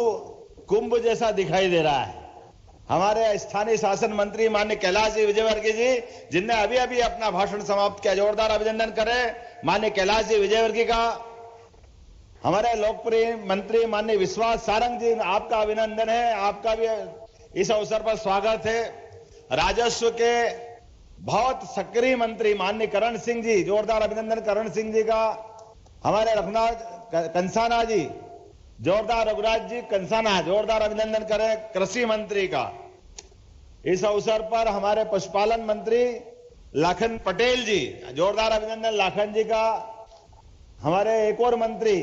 Speaker 7: कुंभ जैसा दिखाई दे रहा है। हमारे स्थानीय शासन मंत्री माननीय कैलाश जी विजयवर्गीय जी, जिनने अभी अभी अपना भाषण समाप्त किया, जोरदार अभिनंदन करें माननीय कैलाश जी विजयवर्गीय का। हमारे लोकप्रिय मंत्री माननीय विश्वास सारंग जी, आपका अभिनंदन है, आपका भी इस अवसर पर स्वागत है। राजस्व के बहुत सक्रिय मंत्री माननीय करण सिंह जी, जोरदार अभिनंदन करण सिंह जी का। हमारे रघुनाथ कंसाना जी, जोरदार रघुराज जी कंसाना, जोरदार अभिनंदन करें कृषि मंत्री का। इस अवसर पर हमारे पशुपालन मंत्री लाखन पटेल जी, जोरदार अभिनंदन लाखन जी का। हमारे एक और मंत्री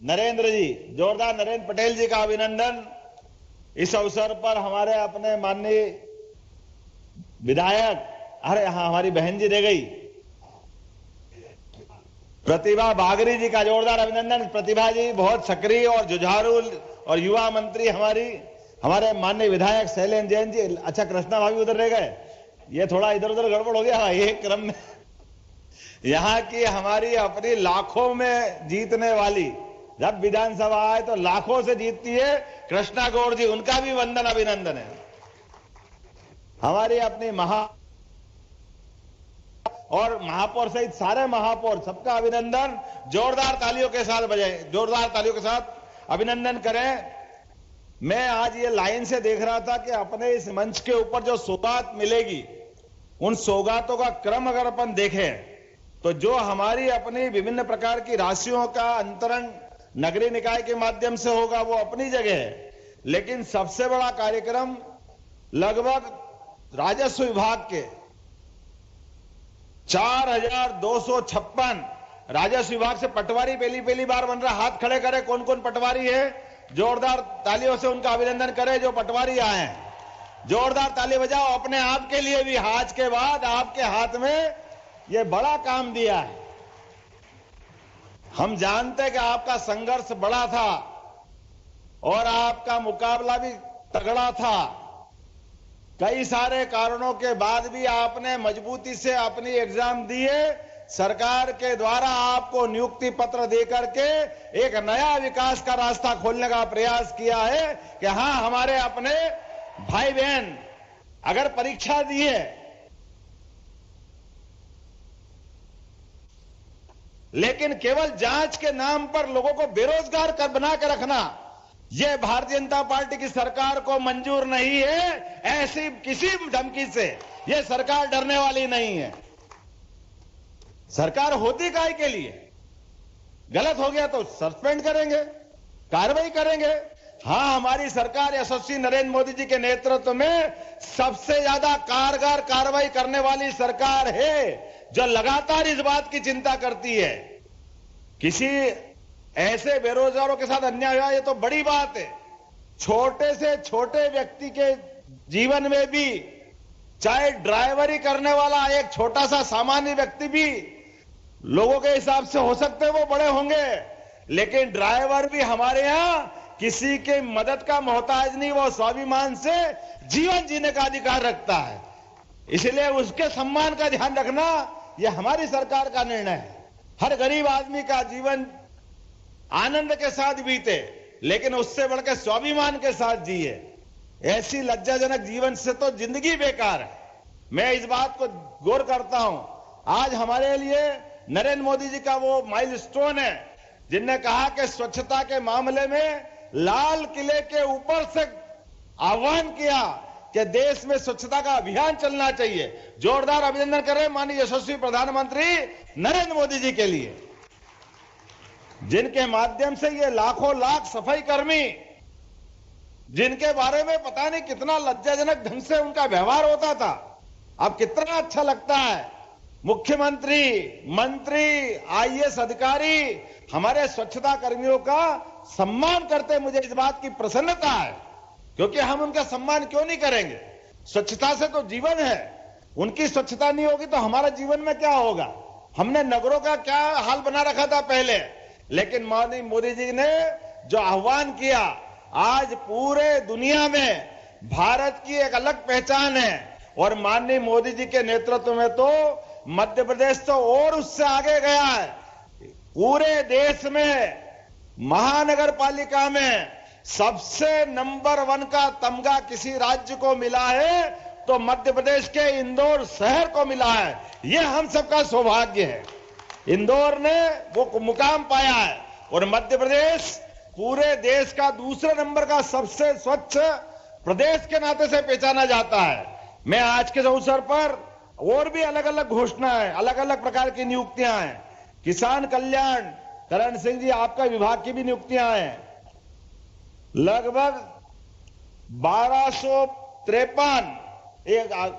Speaker 7: नरेंद्र जी, जोरदार नरेंद्र पटेल जी का अभिनंदन। इस अवसर पर हमारे अपने माननीय विधायक, अरे हाँ हमारी बहन जी रह गई, प्रतिभा बागरी जी का जोरदार अभिनंदन। प्रतिभा जी बहुत सक्रिय और जुझारू और युवा मंत्री हमारे माननीय विधायक शैलेंद्र जैन जी। अच्छा कृष्णा भाभी उधर रह गए, ये थोड़ा इधर उधर गड़बड़ हो गया ये क्रम में। यहाँ की हमारी अपनी लाखों में जीतने वाली, जब विधानसभा आए तो लाखों से जीतती है कृष्णा गौड़ जी, उनका भी वंदन अभिनंदन है। हमारी अपनी और महापौर सहित सारे महापौर, सबका अभिनंदन। जोरदार तालियों के साथ बजाएं, जोरदार तालियों के साथ अभिनंदन करें। मैं आज ये लाइन से देख रहा था कि अपने इस मंच के ऊपर जो सौगात मिलेगी, उन सौगातों का क्रम अगर अपन देखें तो जो हमारी अपनी विभिन्न प्रकार की राशियों का अंतरण नगरीय निकाय के माध्यम से होगा वो अपनी जगह है, लेकिन सबसे बड़ा कार्यक्रम लगभग राजस्व विभाग के 4256 राजस्व विभाग से पटवारी पहली बार बन रहा। हाथ खड़े करें कौन कौन पटवारी है, जोरदार तालियों से उनका अभिनंदन करें जो पटवारी आए हैं। जोरदार ताली बजाओ अपने आप के लिए भी। आज के बाद आपके हाथ में ये बड़ा काम दिया है। हम जानते हैं कि आपका संघर्ष बड़ा था और आपका मुकाबला भी तगड़ा था। कई सारे कारणों के बाद भी आपने मजबूती से अपनी एग्जाम दिए। सरकार के द्वारा आपको नियुक्ति पत्र देकर के एक नया विकास का रास्ता खोलने का प्रयास किया है कि हां हमारे अपने भाई बहन अगर परीक्षा दी है, लेकिन केवल जांच के नाम पर लोगों को बेरोजगार कर बना के रखना, यह भारतीय जनता पार्टी की सरकार को मंजूर नहीं है। ऐसी किसी धमकी से यह सरकार डरने वाली नहीं है। सरकार होती काहे के लिए? गलत हो गया तो सस्पेंड करेंगे, कार्रवाई करेंगे। हां, हमारी सरकार यशस्वी नरेंद्र मोदी जी के नेतृत्व में सबसे ज्यादा कारगर कार्रवाई करने वाली सरकार है, जो लगातार इस बात की चिंता करती है किसी ऐसे बेरोजगारों के साथ अन्याय हुआ, ये तो बड़ी बात है। छोटे से छोटे व्यक्ति के जीवन में भी, चाहे ड्राइवरी करने वाला एक छोटा सा सामान्य व्यक्ति भी लोगों के हिसाब से हो सकते हैं वो बड़े होंगे, लेकिन ड्राइवर भी हमारे यहां किसी के मदद का मोहताज नहीं, वो स्वाभिमान से जीवन जीने का अधिकार रखता है। इसलिए उसके सम्मान का ध्यान रखना यह हमारी सरकार का निर्णय है। हर गरीब आदमी का जीवन आनंद के साथ बीते, लेकिन उससे बढ़कर स्वाभिमान के साथ जिए। ऐसी लज्जाजनक जीवन से तो जिंदगी बेकार है। मैं इस बात को गौर करता हूं, आज हमारे लिए नरेंद्र मोदी जी का वो माइलस्टोन है जिनने कहा कि स्वच्छता के मामले में लाल किले के ऊपर से आह्वान किया कि देश में स्वच्छता का अभियान चलना चाहिए। जोरदार अभिनंदन करें माननीय यशस्वी प्रधानमंत्री नरेंद्र मोदी जी के लिए, जिनके माध्यम से ये लाखों लाख सफाई कर्मी, जिनके बारे में पता नहीं कितना लज्जाजनक ढंग से उनका व्यवहार होता था, अब कितना अच्छा लगता है। मुख्यमंत्री, मंत्री, आईएएस अधिकारी हमारे स्वच्छता कर्मियों का सम्मान करते, मुझे इस बात की प्रसन्नता है, क्योंकि हम उनका सम्मान क्यों नहीं करेंगे। स्वच्छता से तो जीवन है, उनकी स्वच्छता नहीं होगी तो हमारा जीवन में क्या होगा। हमने नगरों का क्या हाल बना रखा था पहले, लेकिन माननीय मोदी जी ने जो आह्वान किया, आज पूरे दुनिया में भारत की एक अलग पहचान है। और माननीय मोदी जी के नेतृत्व में तो मध्य प्रदेश तो और उससे आगे गया है। पूरे देश में महानगर पालिका में सबसे नंबर 1 का तमगा किसी राज्य को मिला है तो मध्य प्रदेश के इंदौर शहर को मिला है। यह हम सबका सौभाग्य है। इंदौर ने वो मुकाम पाया है और मध्य प्रदेश पूरे देश का दूसरे नंबर का सबसे स्वच्छ प्रदेश के नाते से पहचाना जाता है। मैं आज के अवसर पर और भी अलग अलग घोषणाएं, अलग अलग प्रकार की नियुक्तियां हैं। किसान कल्याण, करण सिंह जी आपका विभाग की भी नियुक्तियां हैं। लगभग 1253,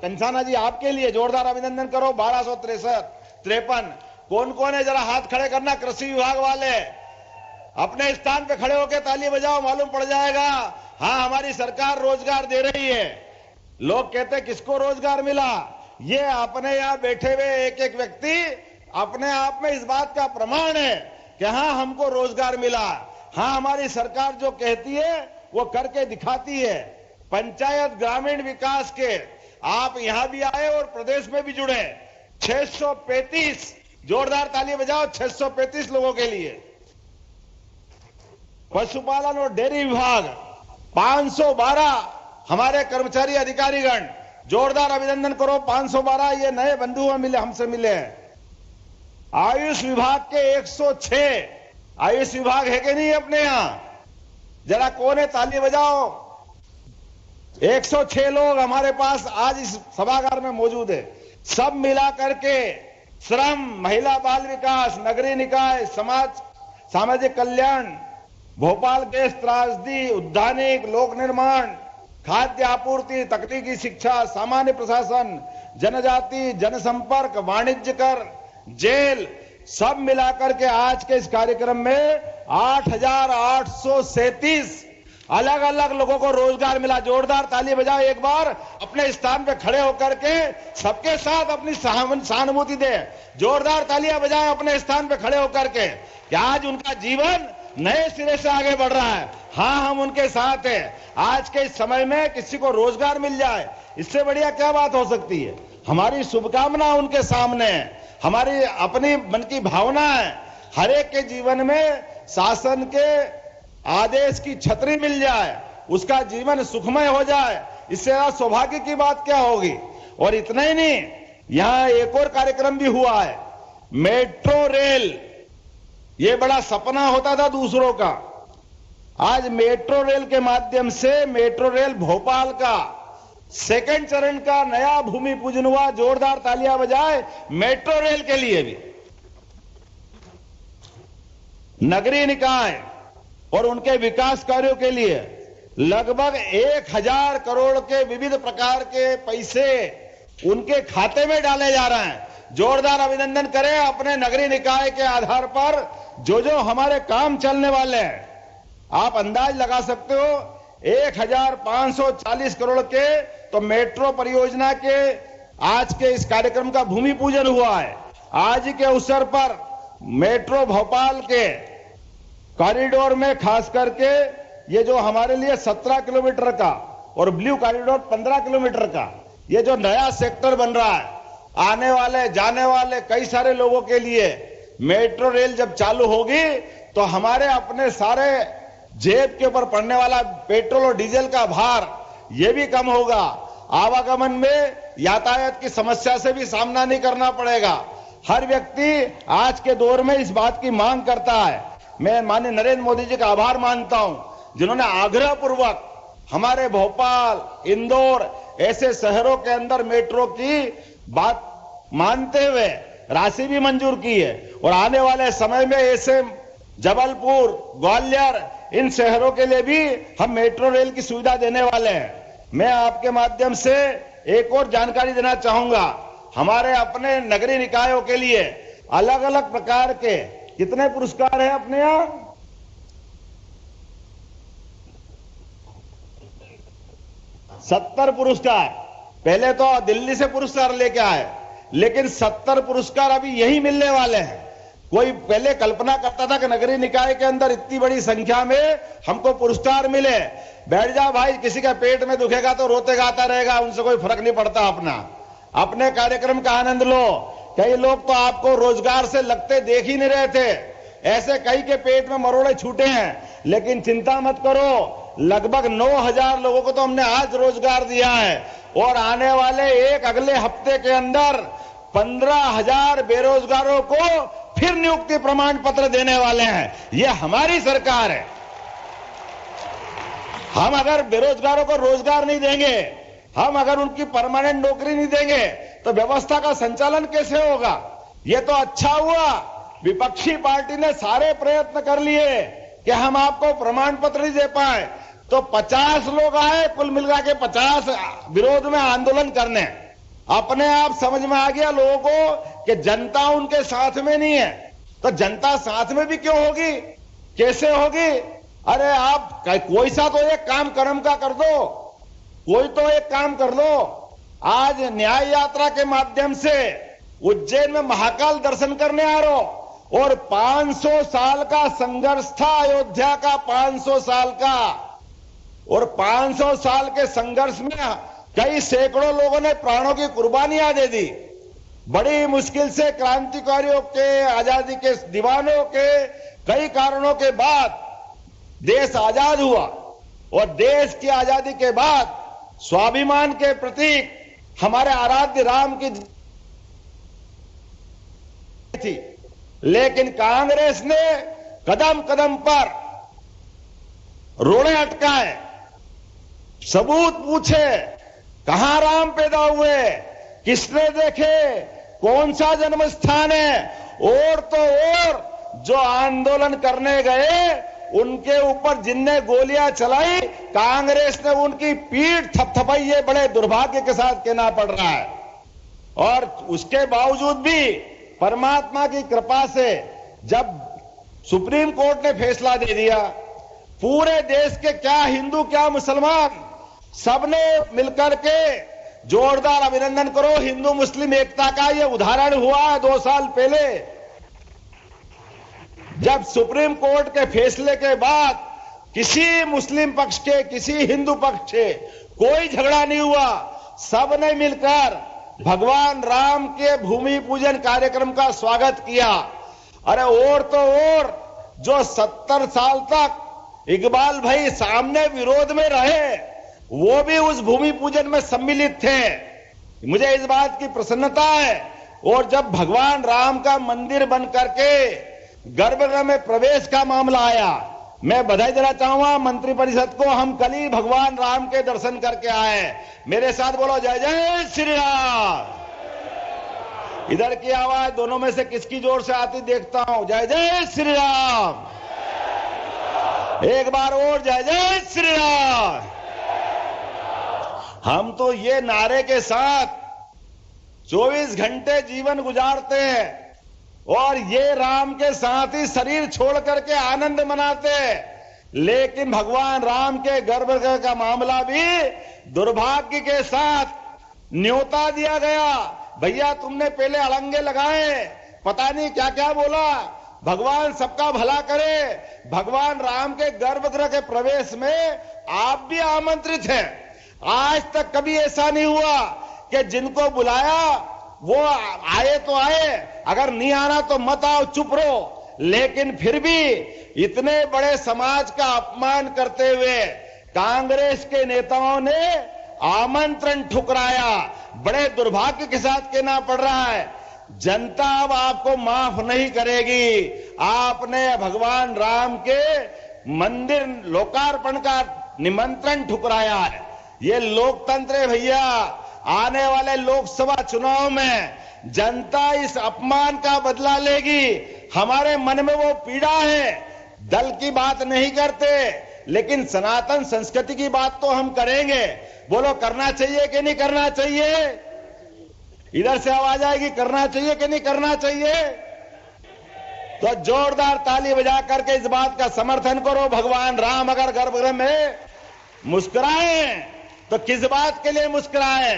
Speaker 7: कंसाना जी आपके लिए जोरदार अभिनंदन करो। 1263 कौन कौन है जरा हाथ खड़े करना। कृषि विभाग वाले अपने स्थान पे खड़े होकर ताली बजाओ, मालूम पड़ जाएगा। हाँ, हमारी सरकार रोजगार दे रही है। लोग कहते हैं किसको रोजगार मिला, ये अपने यहां बैठे हुए एक एक व्यक्ति अपने आप में इस बात का प्रमाण है कि हाँ हमको रोजगार मिला। हाँ, हमारी सरकार जो कहती है वो करके दिखाती है। पंचायत ग्रामीण विकास के आप यहां भी आए और प्रदेश में भी जुड़े। 635 जोरदार ताली बजाओ 635 लोगों के लिए। पशुपालन और डेयरी विभाग 512 हमारे कर्मचारी अधिकारीगण, जोरदार अभिनंदन करो। 512 ये नए बंधु मिले, हमसे मिले हैं। आयुष विभाग के 106 आयुष विभाग है कि नहीं अपने यहां, जरा कौन है ताली बजाओ। 106 लोग हमारे पास आज इस सभागार में मौजूद है। सब मिला करके श्रम, महिला बाल विकास, नगरीय निकाय, सामाजिक कल्याण, भोपाल गैस त्रासदी, उद्यानिक, लोक निर्माण, खाद्य आपूर्ति, तकनीकी शिक्षा, सामान्य प्रशासन, जनजाति, जनसंपर्क, वाणिज्य कर, जेल, सब मिलाकर के आज के इस कार्यक्रम में 8,837 अलग अलग लोगों को रोजगार मिला। जोरदार ताली बजाओ एक बार। अपने स्थान पे खड़े होकर के सबके साथ अपनी सहानुभूति दे। जोरदार तालियां बजाएं अपने स्थान पे खड़े होकर के कि आज उनका जीवन नए सिरे से आगे बढ़ रहा है। हाँ, हम उनके साथ हैं। आज के इस समय में किसी को रोजगार मिल जाए, इससे बढ़िया क्या बात हो सकती है। हमारी शुभकामना उनके सामने है, हमारी अपनी मन की भावना है। हर एक के जीवन में शासन के आदेश की छतरी मिल जाए, उसका जीवन सुखमय हो जाए, इससे ज्यादा सौभाग्य की बात क्या होगी। और इतना ही नहीं, यहां एक और कार्यक्रम भी हुआ है, मेट्रो रेल। ये बड़ा सपना होता था दूसरों का। आज मेट्रो रेल के माध्यम से मेट्रो रेल भोपाल का सेकंड चरण का नया भूमि पूजन हुआ। जोरदार तालियां बजाए मेट्रो रेल के लिए भी। नगरीय निकाय और उनके विकास कार्यों के लिए लगभग 1000 करोड़ के विविध प्रकार के पैसे उनके खाते में डाले जा रहे हैं। जोरदार अभिनंदन करें अपने नगरीय निकाय के आधार पर जो हमारे काम चलने वाले हैं। आप अंदाज लगा सकते हो 1540 करोड़ के तो मेट्रो परियोजना के आज के इस कार्यक्रम का भूमि पूजन हुआ है। आज के अवसर पर मेट्रो भोपाल के कॉरिडोर में खास करके ये जो हमारे लिए 17 किलोमीटर का और ब्लू कॉरिडोर 15 किलोमीटर का ये जो नया सेक्टर बन रहा है, आने वाले जाने वाले कई सारे लोगों के लिए मेट्रो रेल जब चालू होगी तो हमारे अपने सारे जेब के ऊपर पड़ने वाला पेट्रोल और डीजल का भार ये भी कम होगा। आवागमन में यातायात की समस्या से भी सामना नहीं करना पड़ेगा। हर व्यक्ति आज के दौर में इस बात की मांग करता है। मैं माननीय नरेंद्र मोदी जी का आभार मानता हूं, जिन्होंने आग्रह पूर्वक हमारे भोपाल, इंदौर ऐसे शहरों के अंदर मेट्रो की बात मानते हुए राशि भी मंजूर की है और आने वाले समय में ऐसे जबलपुर, ग्वालियर इन शहरों के लिए भी हम मेट्रो रेल की सुविधा देने वाले हैं। मैं आपके माध्यम से एक और जानकारी देना चाहूंगा। हमारे अपने नगरीय निकायों के लिए अलग अलग प्रकार के कितने पुरस्कार हैं अपने यहां? 70 पुरस्कार। पहले तो दिल्ली से पुरस्कार लेके आए, लेकिन 70 पुरस्कार अभी यही मिलने वाले हैं। कोई पहले कल्पना करता था कि नगरीय निकाय के अंदर इतनी बड़ी संख्या में हमको पुरस्कार मिले। बैठ जा भाई, किसी का पेट में दुखेगा तो रोते गाता रहेगा, उनसे कोई फर्क नहीं पड़ता। अपने कार्यक्रम का आनंद लो। कई लोग तो आपको रोजगार से लगते देख ही नहीं रहे थे, ऐसे कई के पेट में मरोड़े छूटे हैं। लेकिन चिंता मत करो, लगभग 9000 लोगों को तो हमने आज रोजगार दिया है और आने वाले अगले हफ्ते के अंदर 15,000 बेरोजगारों को फिर नियुक्ति प्रमाण पत्र देने वाले हैं। यह हमारी सरकार है। हम अगर बेरोजगारों को रोजगार नहीं देंगे, हम अगर उनकी परमानेंट नौकरी नहीं देंगे तो व्यवस्था का संचालन कैसे होगा? यह तो अच्छा हुआ विपक्षी पार्टी ने सारे प्रयत्न कर लिए कि हम आपको प्रमाण पत्र नहीं दे पाए, तो 50 लोग आए कुल मिलकर के 50 विरोध में आंदोलन करने। अपने आप समझ में आ गया लोगों को कि जनता उनके साथ में नहीं है, तो जनता साथ में भी क्यों होगी, कैसे होगी? अरे आप कोई सा तो एक काम कर्म का कर दो, कोई तो एक काम कर लो। आज न्याय यात्रा के माध्यम से उज्जैन में महाकाल दर्शन करने आ रहे हो और 500 साल का संघर्ष था अयोध्या का, 500 साल का, और 500 साल के संघर्ष में कई सैकड़ों लोगों ने प्राणों की कुर्बानियां दे दी। बड़ी मुश्किल से क्रांतिकारियों के, आजादी के दीवानों के कई कारणों के बाद देश आजाद हुआ और देश की आजादी के बाद स्वाभिमान के प्रतीक हमारे आराध्य राम की थी। लेकिन कांग्रेस ने कदम कदम पर रोड़े अटकाए, सबूत पूछे, कहां राम पैदा हुए, किसने देखे, कौन सा जन्म स्थान है, और तो और जो आंदोलन करने गए उनके ऊपर जिनने गोलियां चलाई, कांग्रेस ने उनकी पीठ थपथपाई। ये बड़े दुर्भाग्य के साथ कहना पड़ रहा है। और उसके बावजूद भी परमात्मा की कृपा से जब सुप्रीम कोर्ट ने फैसला दे दिया, पूरे देश के क्या हिंदू क्या मुसलमान सबने मिलकर के जोरदार अभिनंदन करो। हिंदू मुस्लिम एकता का यह उदाहरण हुआ 2 साल पहले, जब सुप्रीम कोर्ट के फैसले के बाद किसी मुस्लिम पक्ष के, किसी हिंदू पक्ष से कोई झगड़ा नहीं हुआ। सबने मिलकर भगवान राम के भूमि पूजन कार्यक्रम का स्वागत किया। अरे और तो और जो 70 साल तक इकबाल भाई सामने विरोध में रहे, वो भी उस भूमि पूजन में सम्मिलित थे। मुझे इस बात की प्रसन्नता है। और जब भगवान राम का मंदिर बन करके गर्भगृह में प्रवेश का मामला आया, मैं बधाई देना चाहूंगा मंत्रिपरिषद को। हम कल ही भगवान राम के दर्शन करके आए। मेरे साथ बोलो जय जय श्री राम। इधर की आवाज दोनों में से किसकी जोर से आती देखता हूं। जय जय श्री राम। एक बार और जय जय श्री राम। हम तो ये नारे के साथ 24 घंटे जीवन गुजारते हैं और ये राम के साथ ही शरीर छोड़ करके आनंद मनाते हैं। लेकिन भगवान राम के गर्भगृह का मामला भी दुर्भाग्य के साथ न्योता दिया गया। भैया तुमने पहले अड़ंगे लगाए, पता नहीं क्या क्या बोला। भगवान सबका भला करे। भगवान राम के गर्भगृह के प्रवेश में आप भी आमंत्रित हैं। आज तक कभी ऐसा नहीं हुआ कि जिनको बुलाया वो आए तो आए, अगर नहीं आना तो मत आओ, चुप रहो। लेकिन फिर भी इतने बड़े समाज का अपमान करते हुए कांग्रेस के नेताओं ने आमंत्रण ठुकराया। बड़े दुर्भाग्य के साथ कहना पड़ रहा है, जनता अब आपको माफ नहीं करेगी। आपने भगवान राम के मंदिर लोकार्पण का निमंत्रण ठुकराया है। ये लोकतंत्र है भैया। आने वाले लोकसभा चुनाव में जनता इस अपमान का बदला लेगी। हमारे मन में वो पीड़ा है। दल की बात नहीं करते, लेकिन सनातन संस्कृति की बात तो हम करेंगे। बोलो करना चाहिए कि नहीं करना चाहिए? इधर से आवाज आएगी, करना चाहिए कि नहीं करना चाहिए? तो जोरदार ताली बजा करके इस बात का समर्थन करो। भगवान राम अगर गर्भगृह में मुस्कुराए तो किस बात के लिए मुस्कुराए?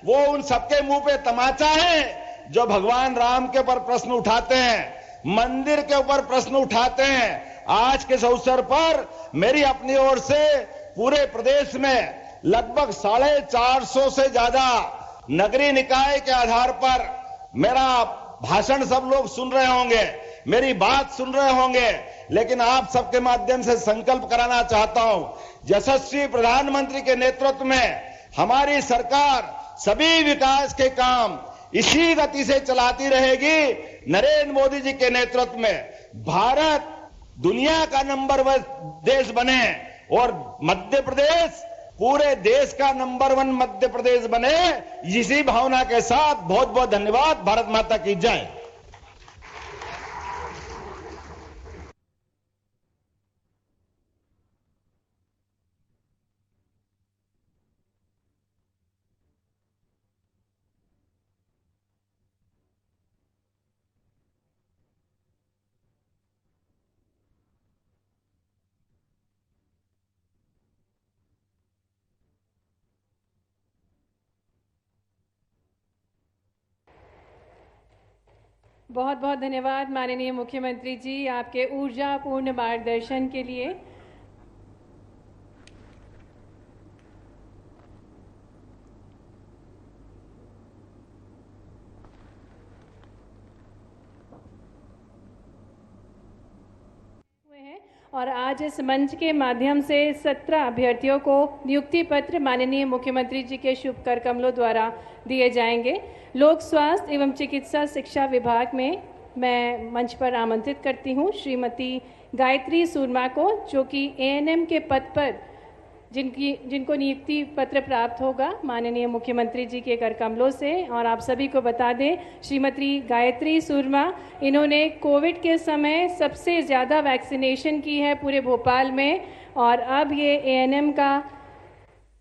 Speaker 7: वो उन सबके मुंह पे तमाचा है जो भगवान राम के ऊपर प्रश्न उठाते हैं, मंदिर के ऊपर प्रश्न उठाते हैं। आज के इस अवसर पर मेरी अपनी ओर से पूरे प्रदेश में लगभग 450 से ज्यादा नगरीय निकाय के आधार पर मेरा भाषण सब लोग सुन रहे होंगे, मेरी बात सुन रहे होंगे। लेकिन आप सबके माध्यम से संकल्प कराना चाहता हूं, यशस्वी प्रधानमंत्री के नेतृत्व में हमारी सरकार सभी विकास के काम इसी गति से चलाती रहेगी। नरेंद्र मोदी जी के नेतृत्व में भारत दुनिया का नंबर 1 देश बने और मध्य प्रदेश पूरे देश का नंबर 1 मध्य प्रदेश बने। इसी भावना के साथ बहुत बहुत धन्यवाद। भारत माता की जय।
Speaker 1: बहुत बहुत धन्यवाद माननीय मुख्यमंत्री जी आपके ऊर्जापूर्ण मार्गदर्शन के लिए। और आज इस मंच के माध्यम से 17 अभ्यर्थियों को नियुक्ति पत्र माननीय मुख्यमंत्री जी के शुभ कर कमलों द्वारा दिए जाएंगे। लोक स्वास्थ्य एवं चिकित्सा शिक्षा विभाग में मैं मंच पर आमंत्रित करती हूँ श्रीमती गायत्री सूरमा को, जो कि एएनएम के पद पर जिनको नियुक्ति पत्र प्राप्त होगा माननीय मुख्यमंत्री जी के कर कमलों से। और आप सभी को बता दें, श्रीमती गायत्री सूरमा इन्होंने कोविड के समय सबसे ज़्यादा वैक्सीनेशन की है पूरे भोपाल में, और अब ये एएनएम का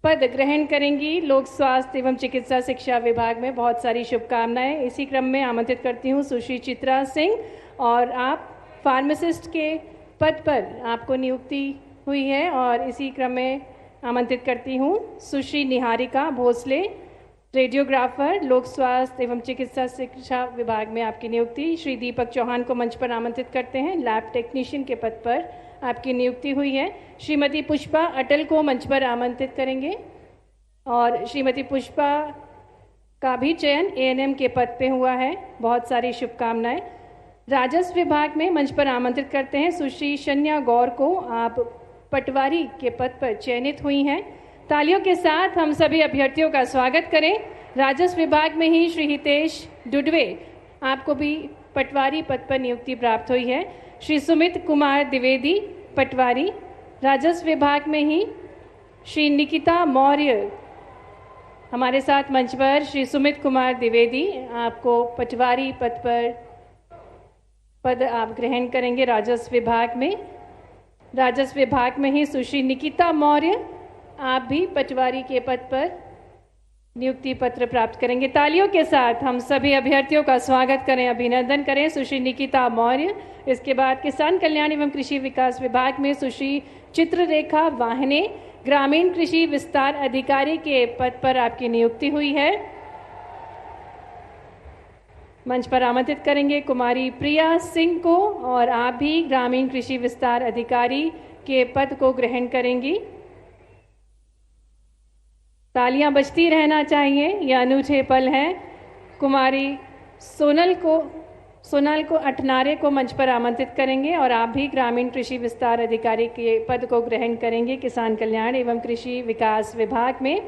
Speaker 1: पद ग्रहण करेंगी लोक स्वास्थ्य एवं चिकित्सा शिक्षा विभाग में। बहुत सारी शुभकामनाएं। इसी क्रम में आमंत्रित करती हूँ सुश्री चित्रा सिंह, और आप फार्मासिस्ट के पद पर आपको नियुक्ति हुई है। और इसी क्रम में आमंत्रित करती हूँ सुश्री निहारिका भोसले, रेडियोग्राफर लोक स्वास्थ्य एवं चिकित्सा शिक्षा विभाग में आपकी नियुक्ति। श्री दीपक चौहान को मंच पर आमंत्रित करते हैं, लैब टेक्नीशियन के पद पर आपकी नियुक्ति हुई है। श्रीमती पुष्पा अटल को मंच पर आमंत्रित करेंगे, और श्रीमती पुष्पा का भी चयन एएनएम के पद पे हुआ है। बहुत सारी शुभकामनाएं। राजस्व विभाग में मंच पर आमंत्रित करते हैं सुश्री शन्या गौर को, आप पटवारी के पद पर चयनित हुई हैं। तालियों के साथ हम सभी अभ्यर्थियों का स्वागत करें। राजस्व विभाग में ही श्री हितेश डुडवे, आपको भी पटवारी पद पर नियुक्ति प्राप्त हुई है। श्री सुमित कुमार द्विवेदी पटवारी, राजस्व विभाग में ही श्री निकिता मौर्य हमारे साथ मंच पर। श्री सुमित कुमार द्विवेदी, आपको पटवारी पद आप ग्रहण करेंगे राजस्व विभाग में। राजस्व विभाग में ही सुश्री निकिता मौर्य, आप भी पटवारी के पद पर नियुक्ति पत्र प्राप्त करेंगे। तालियों के साथ हम सभी अभ्यर्थियों का स्वागत करें, अभिनंदन करें। सुश्री निकिता मौर्य, इसके बाद किसान कल्याण एवं कृषि विकास विभाग में सुश्री चित्ररेखा वाहने, ग्रामीण कृषि विस्तार अधिकारी के पद पर आपकी नियुक्ति हुई है। मंच पर आमंत्रित करेंगे कुमारी प्रिया सिंह को, और आप भी ग्रामीण कृषि विस्तार अधिकारी के पद को ग्रहण करेंगी। तालियां बजती रहना चाहिए, यह अनूठे पल हैं। कुमारी सोनल को अठनारे को मंच पर आमंत्रित करेंगे, और आप भी ग्रामीण कृषि विस्तार अधिकारी के पद को ग्रहण करेंगे किसान कल्याण एवं कृषि विकास विभाग में।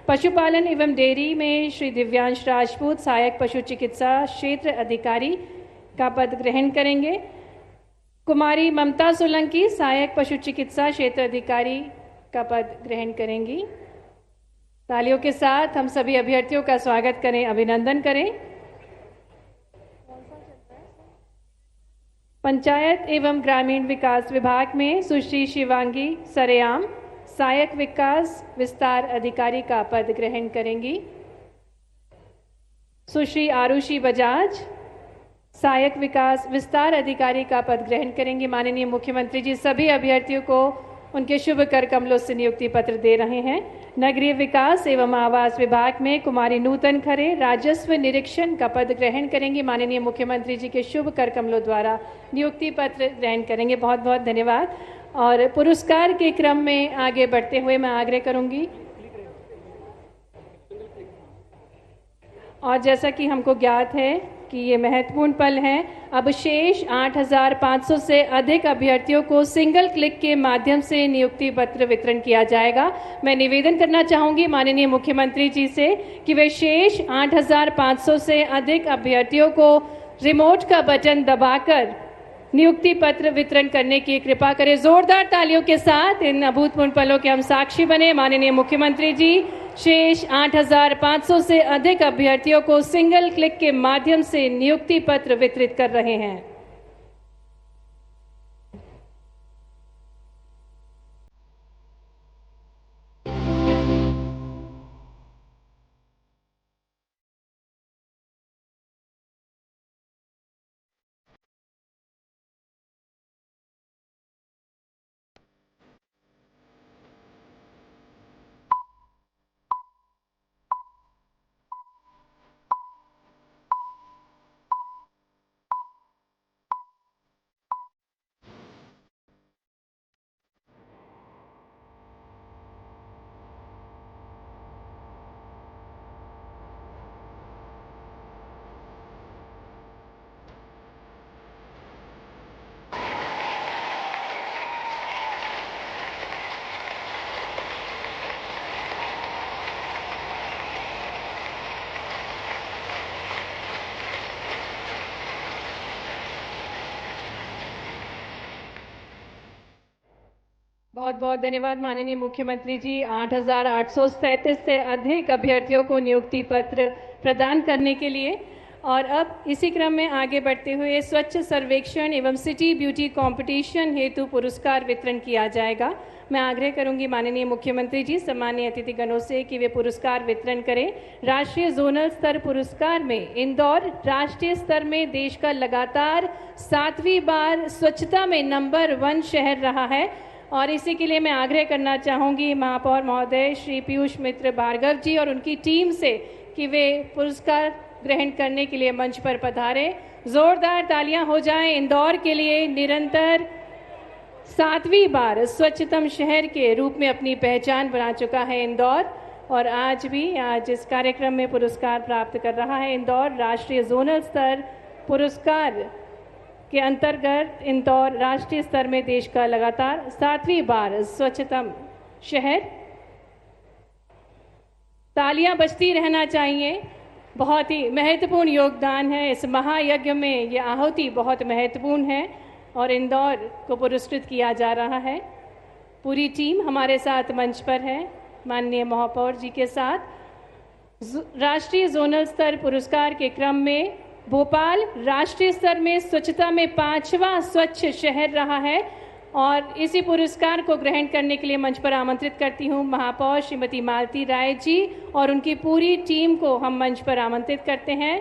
Speaker 1: पशुपालन एवं डेयरी में श्री दिव्यांश राजपूत सहायक पशु चिकित्सा क्षेत्र अधिकारी का पद ग्रहण करेंगे। कुमारी ममता सोलंकी सहायक पशु चिकित्सा क्षेत्र अधिकारी का पद ग्रहण करेंगी। तालियों के साथ हम सभी अभ्यर्थियों का स्वागत करें, अभिनंदन करें। पंचायत एवं ग्रामीण विकास विभाग में सुश्री शिवांगी सरेआम सहायक विकास विस्तार अधिकारी का पद ग्रहण करेंगी। सुश्री आरुषि बजाज सहायक विकास विस्तार अधिकारी का पद ग्रहण करेंगे। माननीय मुख्यमंत्री जी सभी अभ्यर्थियों को उनके शुभ कर कमलों से नियुक्ति पत्र दे रहे हैं। नगरीय विकास एवं आवास विभाग में कुमारी नूतन खरे राजस्व निरीक्षण का पद ग्रहण करेंगी। माननीय मुख्यमंत्री जी के शुभ कर कमलों द्वारा नियुक्ति पत्र ग्रहण करेंगे। बहुत बहुत धन्यवाद। और पुरस्कार के क्रम में आगे बढ़ते हुए मैं आग्रह करूंगी, और जैसा कि हमको ज्ञात है कि ये महत्वपूर्ण पल हैं, अब शेष 8,500 से अधिक अभ्यर्थियों को सिंगल क्लिक के माध्यम से नियुक्ति पत्र वितरण किया जाएगा। मैं निवेदन करना चाहूंगी माननीय मुख्यमंत्री जी से कि वे शेष 8,500 से अधिक अभ्यर्थियों को रिमोट का बटन दबाकर नियुक्ति पत्र वितरण करने की कृपा करें। जोरदार तालियों के साथ इन अभूतपूर्व पलों के हम साक्षी बने। माननीय मुख्यमंत्री जी शेष 8,500 से अधिक अभ्यर्थियों को सिंगल क्लिक के माध्यम से नियुक्ति पत्र वितरित कर रहे हैं। बहुत बहुत धन्यवाद माननीय मुख्यमंत्री जी। 8,837 से अधिक अभ्यर्थियों को नियुक्ति पत्र प्रदान करने के लिए। और अब इसी क्रम में आगे बढ़ते हुए स्वच्छ सर्वेक्षण एवं सिटी ब्यूटी कंपटीशन हेतु पुरस्कार वितरण किया जाएगा। मैं आग्रह करूंगी माननीय मुख्यमंत्री जी सम्मानीय अतिथिगणों से कि वे पुरस्कार वितरण करें। राष्ट्रीय जोनल स्तर पुरस्कार में इंदौर राष्ट्रीय स्तर में देश का लगातार 7वीं बार स्वच्छता में नंबर 1 शहर रहा है, और इसी के लिए मैं आग्रह करना चाहूँगी महापौर महोदय श्री पीयूष मित्र भार्गव जी और उनकी टीम से कि वे पुरस्कार ग्रहण करने के लिए मंच पर पधारें। जोरदार तालियां हो जाएं इंदौर के लिए। निरंतर 7वीं बार स्वच्छतम शहर के रूप में अपनी पहचान बना चुका है इंदौर, और आज इस कार्यक्रम में पुरस्कार प्राप्त कर रहा है। इंदौर राष्ट्रीय जोनल स्तर पुरस्कार के अंतर्गत इंदौर राष्ट्रीय स्तर में देश का लगातार 7वीं बार स्वच्छतम शहर। तालियां बजती रहना चाहिए। बहुत ही महत्वपूर्ण योगदान है इस महायज्ञ में, ये आहुति बहुत महत्वपूर्ण है और इंदौर को पुरस्कृत किया जा रहा है। पूरी टीम हमारे साथ मंच पर है माननीय महापौर जी के साथ। राष्ट्रीय जोनल स्तर पुरस्कार के क्रम में भोपाल राष्ट्रीय स्तर में स्वच्छता में 5वां स्वच्छ शहर रहा है, और इसी पुरस्कार को ग्रहण करने के लिए मंच पर आमंत्रित करती हूँ महापौर श्रीमती मालती राय जी और उनकी पूरी टीम को हम मंच पर आमंत्रित करते हैं।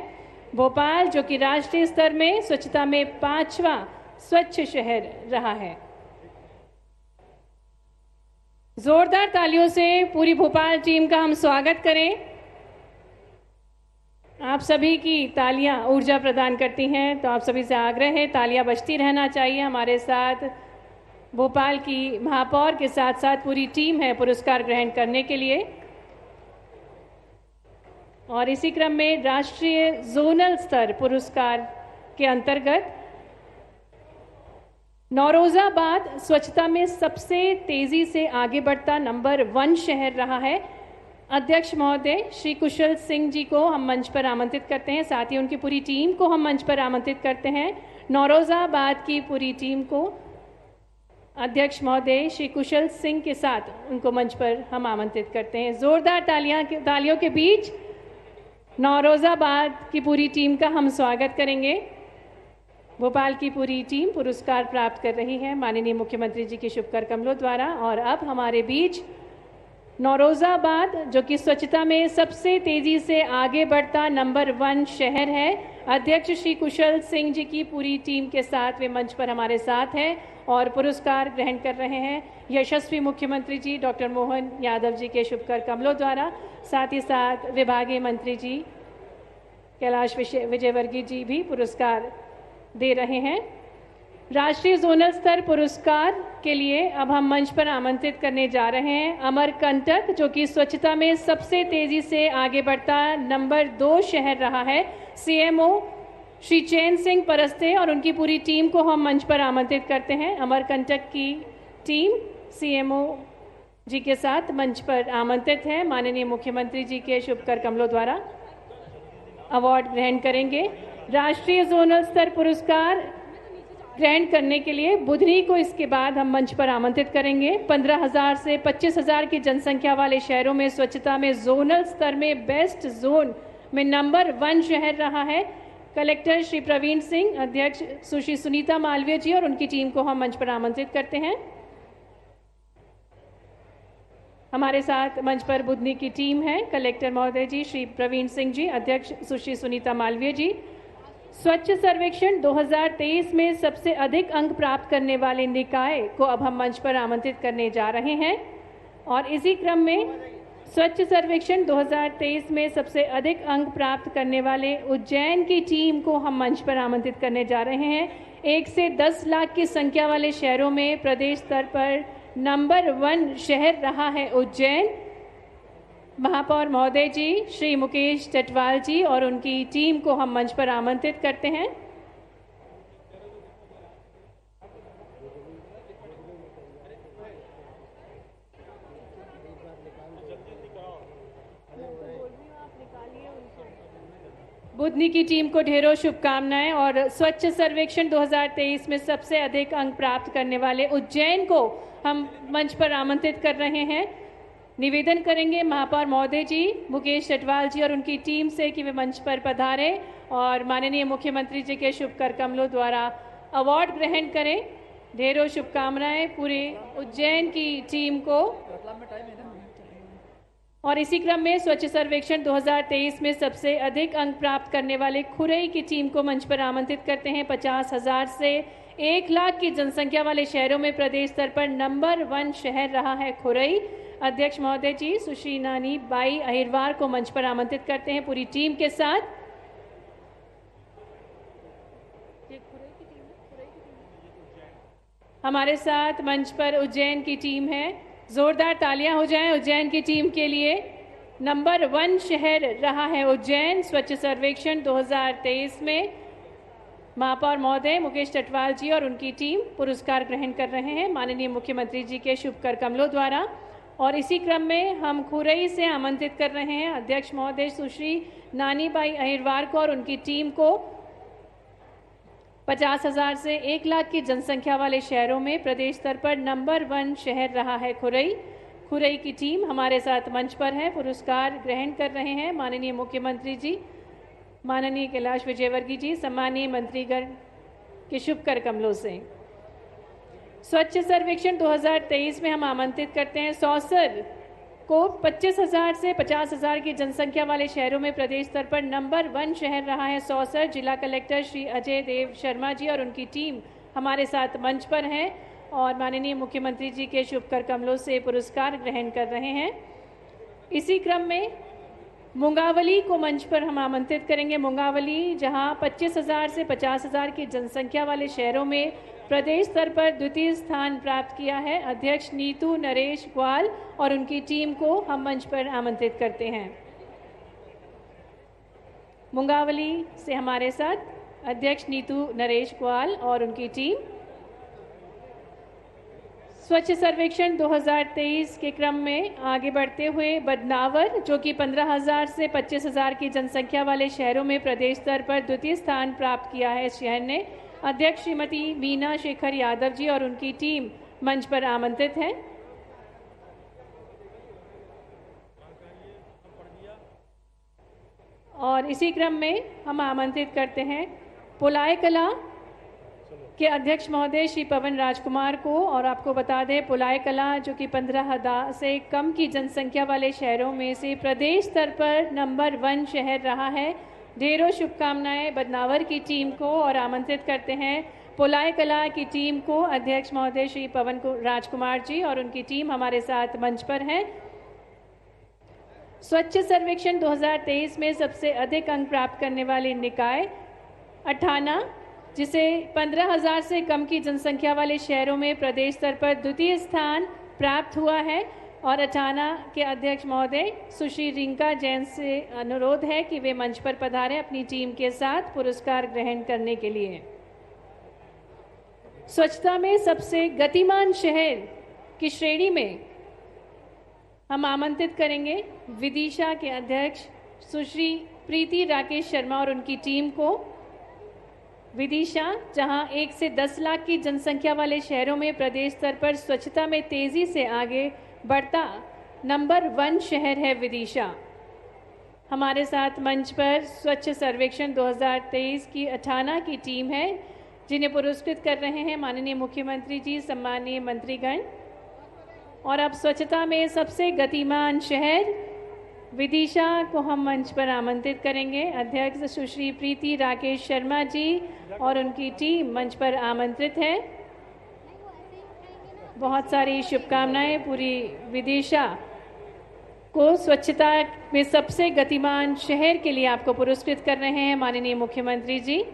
Speaker 1: भोपाल जो कि राष्ट्रीय स्तर में स्वच्छता में 5वां स्वच्छ शहर रहा है। जोरदार तालियों से पूरी भोपाल टीम का हम स्वागत करें। आप सभी की तालियां ऊर्जा प्रदान करती हैं, तो आप सभी से आग्रह है तालियां बजती रहना चाहिए। हमारे साथ भोपाल की महापौर के साथ साथ पूरी टीम है पुरस्कार ग्रहण करने के लिए। और इसी क्रम में राष्ट्रीय जोनल स्तर पुरस्कार के अंतर्गत नौरोजाबाद स्वच्छता में सबसे तेजी से आगे बढ़ता नंबर 1 शहर रहा है। अध्यक्ष महोदय श्री कुशल सिंह जी को हम मंच पर आमंत्रित करते हैं, साथ ही उनकी पूरी टीम को हम मंच पर आमंत्रित करते हैं। नौरोजाबाद की पूरी टीम को अध्यक्ष महोदय श्री कुशल सिंह के साथ उनको मंच पर हम आमंत्रित करते हैं। जोरदार तालियों के बीच नौरोजाबाद की पूरी टीम का हम स्वागत करेंगे। भोपाल की पूरी टीम पुरस्कार प्राप्त कर रही है माननीय मुख्यमंत्री जी के शुभ कर कमलों द्वारा। और अब हमारे बीच नौरोजाबाद जो कि स्वच्छता में सबसे तेजी से आगे बढ़ता नंबर 1 शहर है, अध्यक्ष श्री कुशल सिंह जी की पूरी टीम के साथ वे मंच पर हमारे साथ हैं और पुरस्कार ग्रहण कर रहे हैं यशस्वी मुख्यमंत्री जी डॉक्टर मोहन यादव जी के शुभ कर कमलों द्वारा। साथ ही साथ विभागीय मंत्री जी कैलाश विजयवर्गीय जी भी पुरस्कार दे रहे हैं। राष्ट्रीय जोनल स्तर पुरस्कार के लिए अब हम मंच पर आमंत्रित करने जा रहे हैं अमरकंटक जो कि स्वच्छता में सबसे तेजी से आगे बढ़ता नंबर 2 शहर रहा है। सीएमओ श्री चैन सिंह परस्ते और उनकी पूरी टीम को हम मंच पर आमंत्रित करते हैं। अमरकंटक की टीम सीएमओ जी के साथ मंच पर आमंत्रित है। माननीय मुख्यमंत्री जी के शुभ कर कमलों द्वारा अवार्ड ग्रहण करेंगे। राष्ट्रीय जोनल स्तर पुरस्कार ग्रहण करने के लिए बुधनी को इसके बाद हम मंच पर आमंत्रित करेंगे। 15,000 से 25,000 की जनसंख्या वाले शहरों में स्वच्छता में जोनल स्तर में बेस्ट जोन में नंबर 1 शहर रहा है। कलेक्टर श्री प्रवीण सिंह, अध्यक्ष सुश्री सुनीता मालवीय जी और उनकी टीम को हम मंच पर आमंत्रित करते हैं। हमारे साथ मंच पर बुधनी की टीम है, कलेक्टर महोदय जी श्री प्रवीण सिंह जी, अध्यक्ष सुश्री सुनीता मालवीय जी। स्वच्छ सर्वेक्षण 2023 में सबसे अधिक अंक प्राप्त करने वाले निकाय को अब हम मंच पर आमंत्रित करने जा रहे हैं। और इसी क्रम में स्वच्छ सर्वेक्षण 2023 में सबसे अधिक अंक प्राप्त करने वाले उज्जैन की टीम को हम मंच पर आमंत्रित करने जा रहे हैं। 1 से 10 लाख की संख्या वाले शहरों में प्रदेश स्तर पर नंबर 1 शहर रहा है उज्जैन। महापौर महोदय जी श्री मुकेश टटवाल जी और उनकी टीम को हम मंच पर आमंत्रित करते हैं। बुधनी की टीम को ढेरों शुभकामनाएं। और स्वच्छ सर्वेक्षण 2023 में सबसे अधिक अंक प्राप्त करने वाले उज्जैन को हम मंच पर आमंत्रित कर रहे हैं। निवेदन करेंगे महापौर महोदय जी मुकेश टटवाल जी और उनकी टीम से कि वे मंच पर पधारें और माननीय मुख्यमंत्री जी के शुभ कर कमलों द्वारा अवार्ड ग्रहण करें। ढेरों शुभकामनाएं पूरे उज्जैन की टीम को। और इसी क्रम में स्वच्छ सर्वेक्षण 2023 में सबसे अधिक अंक प्राप्त करने वाले खुरई की टीम को मंच पर आमंत्रित करते हैं। 50,000 से 1 लाख की जनसंख्या वाले शहरों में प्रदेश स्तर पर नंबर 1 शहर रहा है खुरई। अध्यक्ष महोदय जी सुश्री नानी बाई अहिरवार को मंच पर आमंत्रित करते हैं पूरी टीम के साथ। हमारे साथ मंच पर उज्जैन की टीम है। जोरदार तालियां हो जाएं उज्जैन की टीम के लिए। नंबर 1 शहर रहा है उज्जैन स्वच्छ सर्वेक्षण 2023 में। महापौर महोदय मुकेश टटवाल जी और उनकी टीम पुरस्कार ग्रहण कर रहे हैं माननीय मुख्यमंत्री जी के शुभ कर कमलों द्वारा। और इसी क्रम में हम खुरई से आमंत्रित कर रहे हैं अध्यक्ष महोदय सुश्री नानीबाई अहिरवार को और उनकी टीम को। 50,000 से 1 लाख की जनसंख्या वाले शहरों में प्रदेश स्तर पर नंबर 1 शहर रहा है खुरई। खुरई की टीम हमारे साथ मंच पर है, पुरस्कार ग्रहण कर रहे हैं माननीय मुख्यमंत्री जी, माननीय कैलाश विजयवर्गीय जी, सम्मानीय मंत्रीगण के शुभ कर कमलों से। स्वच्छ सर्वेक्षण 2023 में हम आमंत्रित करते हैं सौसर को 25,000 से 50,000 की जनसंख्या वाले शहरों में प्रदेश स्तर पर नंबर 1 शहर रहा है सौसर। जिला कलेक्टर श्री अजय देव शर्मा जी और उनकी टीम हमारे साथ मंच पर हैं और माननीय मुख्यमंत्री जी के शुभ कर कमलों से पुरस्कार ग्रहण कर रहे हैं। इसी क्रम में मुंगावली को मंच पर हम आमंत्रित करेंगे। मुंगावली जहां 25,000 से 50,000 की जनसंख्या वाले शहरों में प्रदेश स्तर पर द्वितीय स्थान प्राप्त किया है। अध्यक्ष नीतू नरेश ग्वाल और उनकी टीम को हम मंच पर आमंत्रित करते हैं। मुंगावली से हमारे साथ अध्यक्ष नीतू नरेश ग्वाल और उनकी टीम। स्वच्छ सर्वेक्षण 2023 के क्रम में आगे बढ़ते हुए बदनावर जो कि 15,000 से 25,000 की जनसंख्या वाले शहरों में प्रदेश स्तर पर द्वितीय स्थान प्राप्त किया है। इस शहर ने अध्यक्ष श्रीमती मीना शेखर यादव जी और उनकी टीम मंच पर आमंत्रित हैं। और इसी क्रम में हम आमंत्रित करते हैं पुलाय कला के अध्यक्ष महोदय श्री पवन राजकुमार को। और आपको बता दें पुलाय कला जो कि 15,000 से कम की जनसंख्या वाले शहरों में से प्रदेश स्तर पर नंबर 1 शहर रहा है। ढेरों शुभकामनाएं बदनावर की टीम को और आमंत्रित करते हैं पुलाय कला की टीम को। अध्यक्ष महोदय श्री पवन राजकुमार जी और उनकी टीम हमारे साथ मंच पर हैं। स्वच्छ सर्वेक्षण 2023 में सबसे अधिक अंक प्राप्त करने वाले निकाय अठाना जिसे 15,000 से कम की जनसंख्या वाले शहरों में प्रदेश स्तर पर द्वितीय स्थान प्राप्त हुआ है। और अठाना के अध्यक्ष महोदय सुश्री रिंका जैन से अनुरोध है कि वे मंच पर पधारें अपनी टीम के साथ पुरस्कार ग्रहण करने के लिए। स्वच्छता में सबसे गतिमान शहर की श्रेणी में हम आमंत्रित करेंगे विदिशा के अध्यक्ष सुश्री प्रीति राकेश शर्मा और उनकी टीम को। विदिशा जहां 1 से 10 लाख की जनसंख्या वाले शहरों में प्रदेश स्तर पर स्वच्छता में तेजी से आगे बढ़ता नंबर 1 शहर है विदिशा। हमारे साथ मंच पर स्वच्छ सर्वेक्षण 2023 की अठाना की टीम है जिन्हें पुरस्कृत कर रहे हैं माननीय मुख्यमंत्री जी, सम्मानीय मंत्रीगण। और अब स्वच्छता में सबसे गतिमान शहर विदिशा को हम मंच पर आमंत्रित करेंगे। अध्यक्ष सुश्री प्रीति राकेश शर्मा जी और उनकी टीम मंच पर आमंत्रित है। बहुत सारी शुभकामनाएं पूरी विदिशा को स्वच्छता में सबसे गतिमान शहर के लिए आपको पुरस्कृत कर रहे हैं माननीय मुख्यमंत्री जी।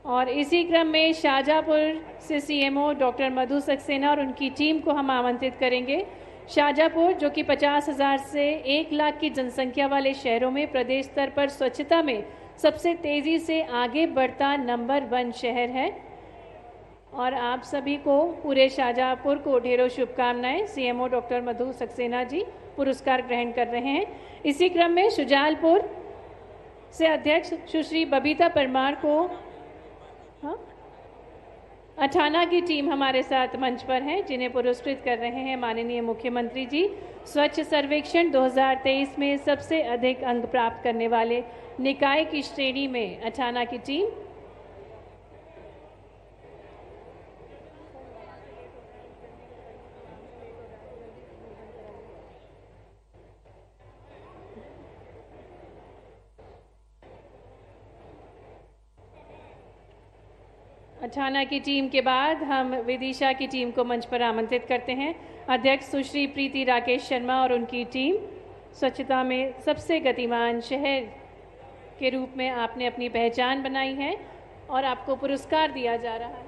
Speaker 1: और इसी क्रम में शाहजहाँपुर से सीएमओ डॉक्टर मधु सक्सेना और उनकी टीम को हम आमंत्रित करेंगे। शाहजहाँपुर जो कि 50,000 से 1 लाख की जनसंख्या वाले शहरों में प्रदेश स्तर पर स्वच्छता में सबसे तेजी से आगे बढ़ता नंबर 1 शहर है। और आप सभी को, पूरे शाहजहाँपुर को ढेरों शुभकामनाएं। सीएमओ डॉक्टर मधु सक्सेना जी पुरस्कार ग्रहण कर रहे हैं। इसी क्रम में शुजालपुर से अध्यक्ष सुश्री बबीता परमार को अठाना की टीम हमारे साथ मंच पर है जिन्हें पुरस्कृत कर रहे हैं माननीय मुख्यमंत्री जी। स्वच्छ सर्वेक्षण 2023 में सबसे अधिक अंक प्राप्त करने वाले निकाय की श्रेणी में अठाना की टीम। अठाना की टीम के बाद हम विदिशा की टीम को मंच पर आमंत्रित करते हैं। अध्यक्ष सुश्री प्रीति राकेश शर्मा और उनकी टीम। स्वच्छता में सबसे गतिमान शहर के रूप में आपने अपनी पहचान बनाई है और आपको पुरस्कार दिया जा रहा है।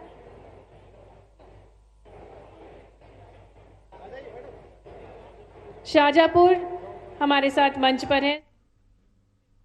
Speaker 1: शाहजहाँपुर हमारे साथ मंच पर है।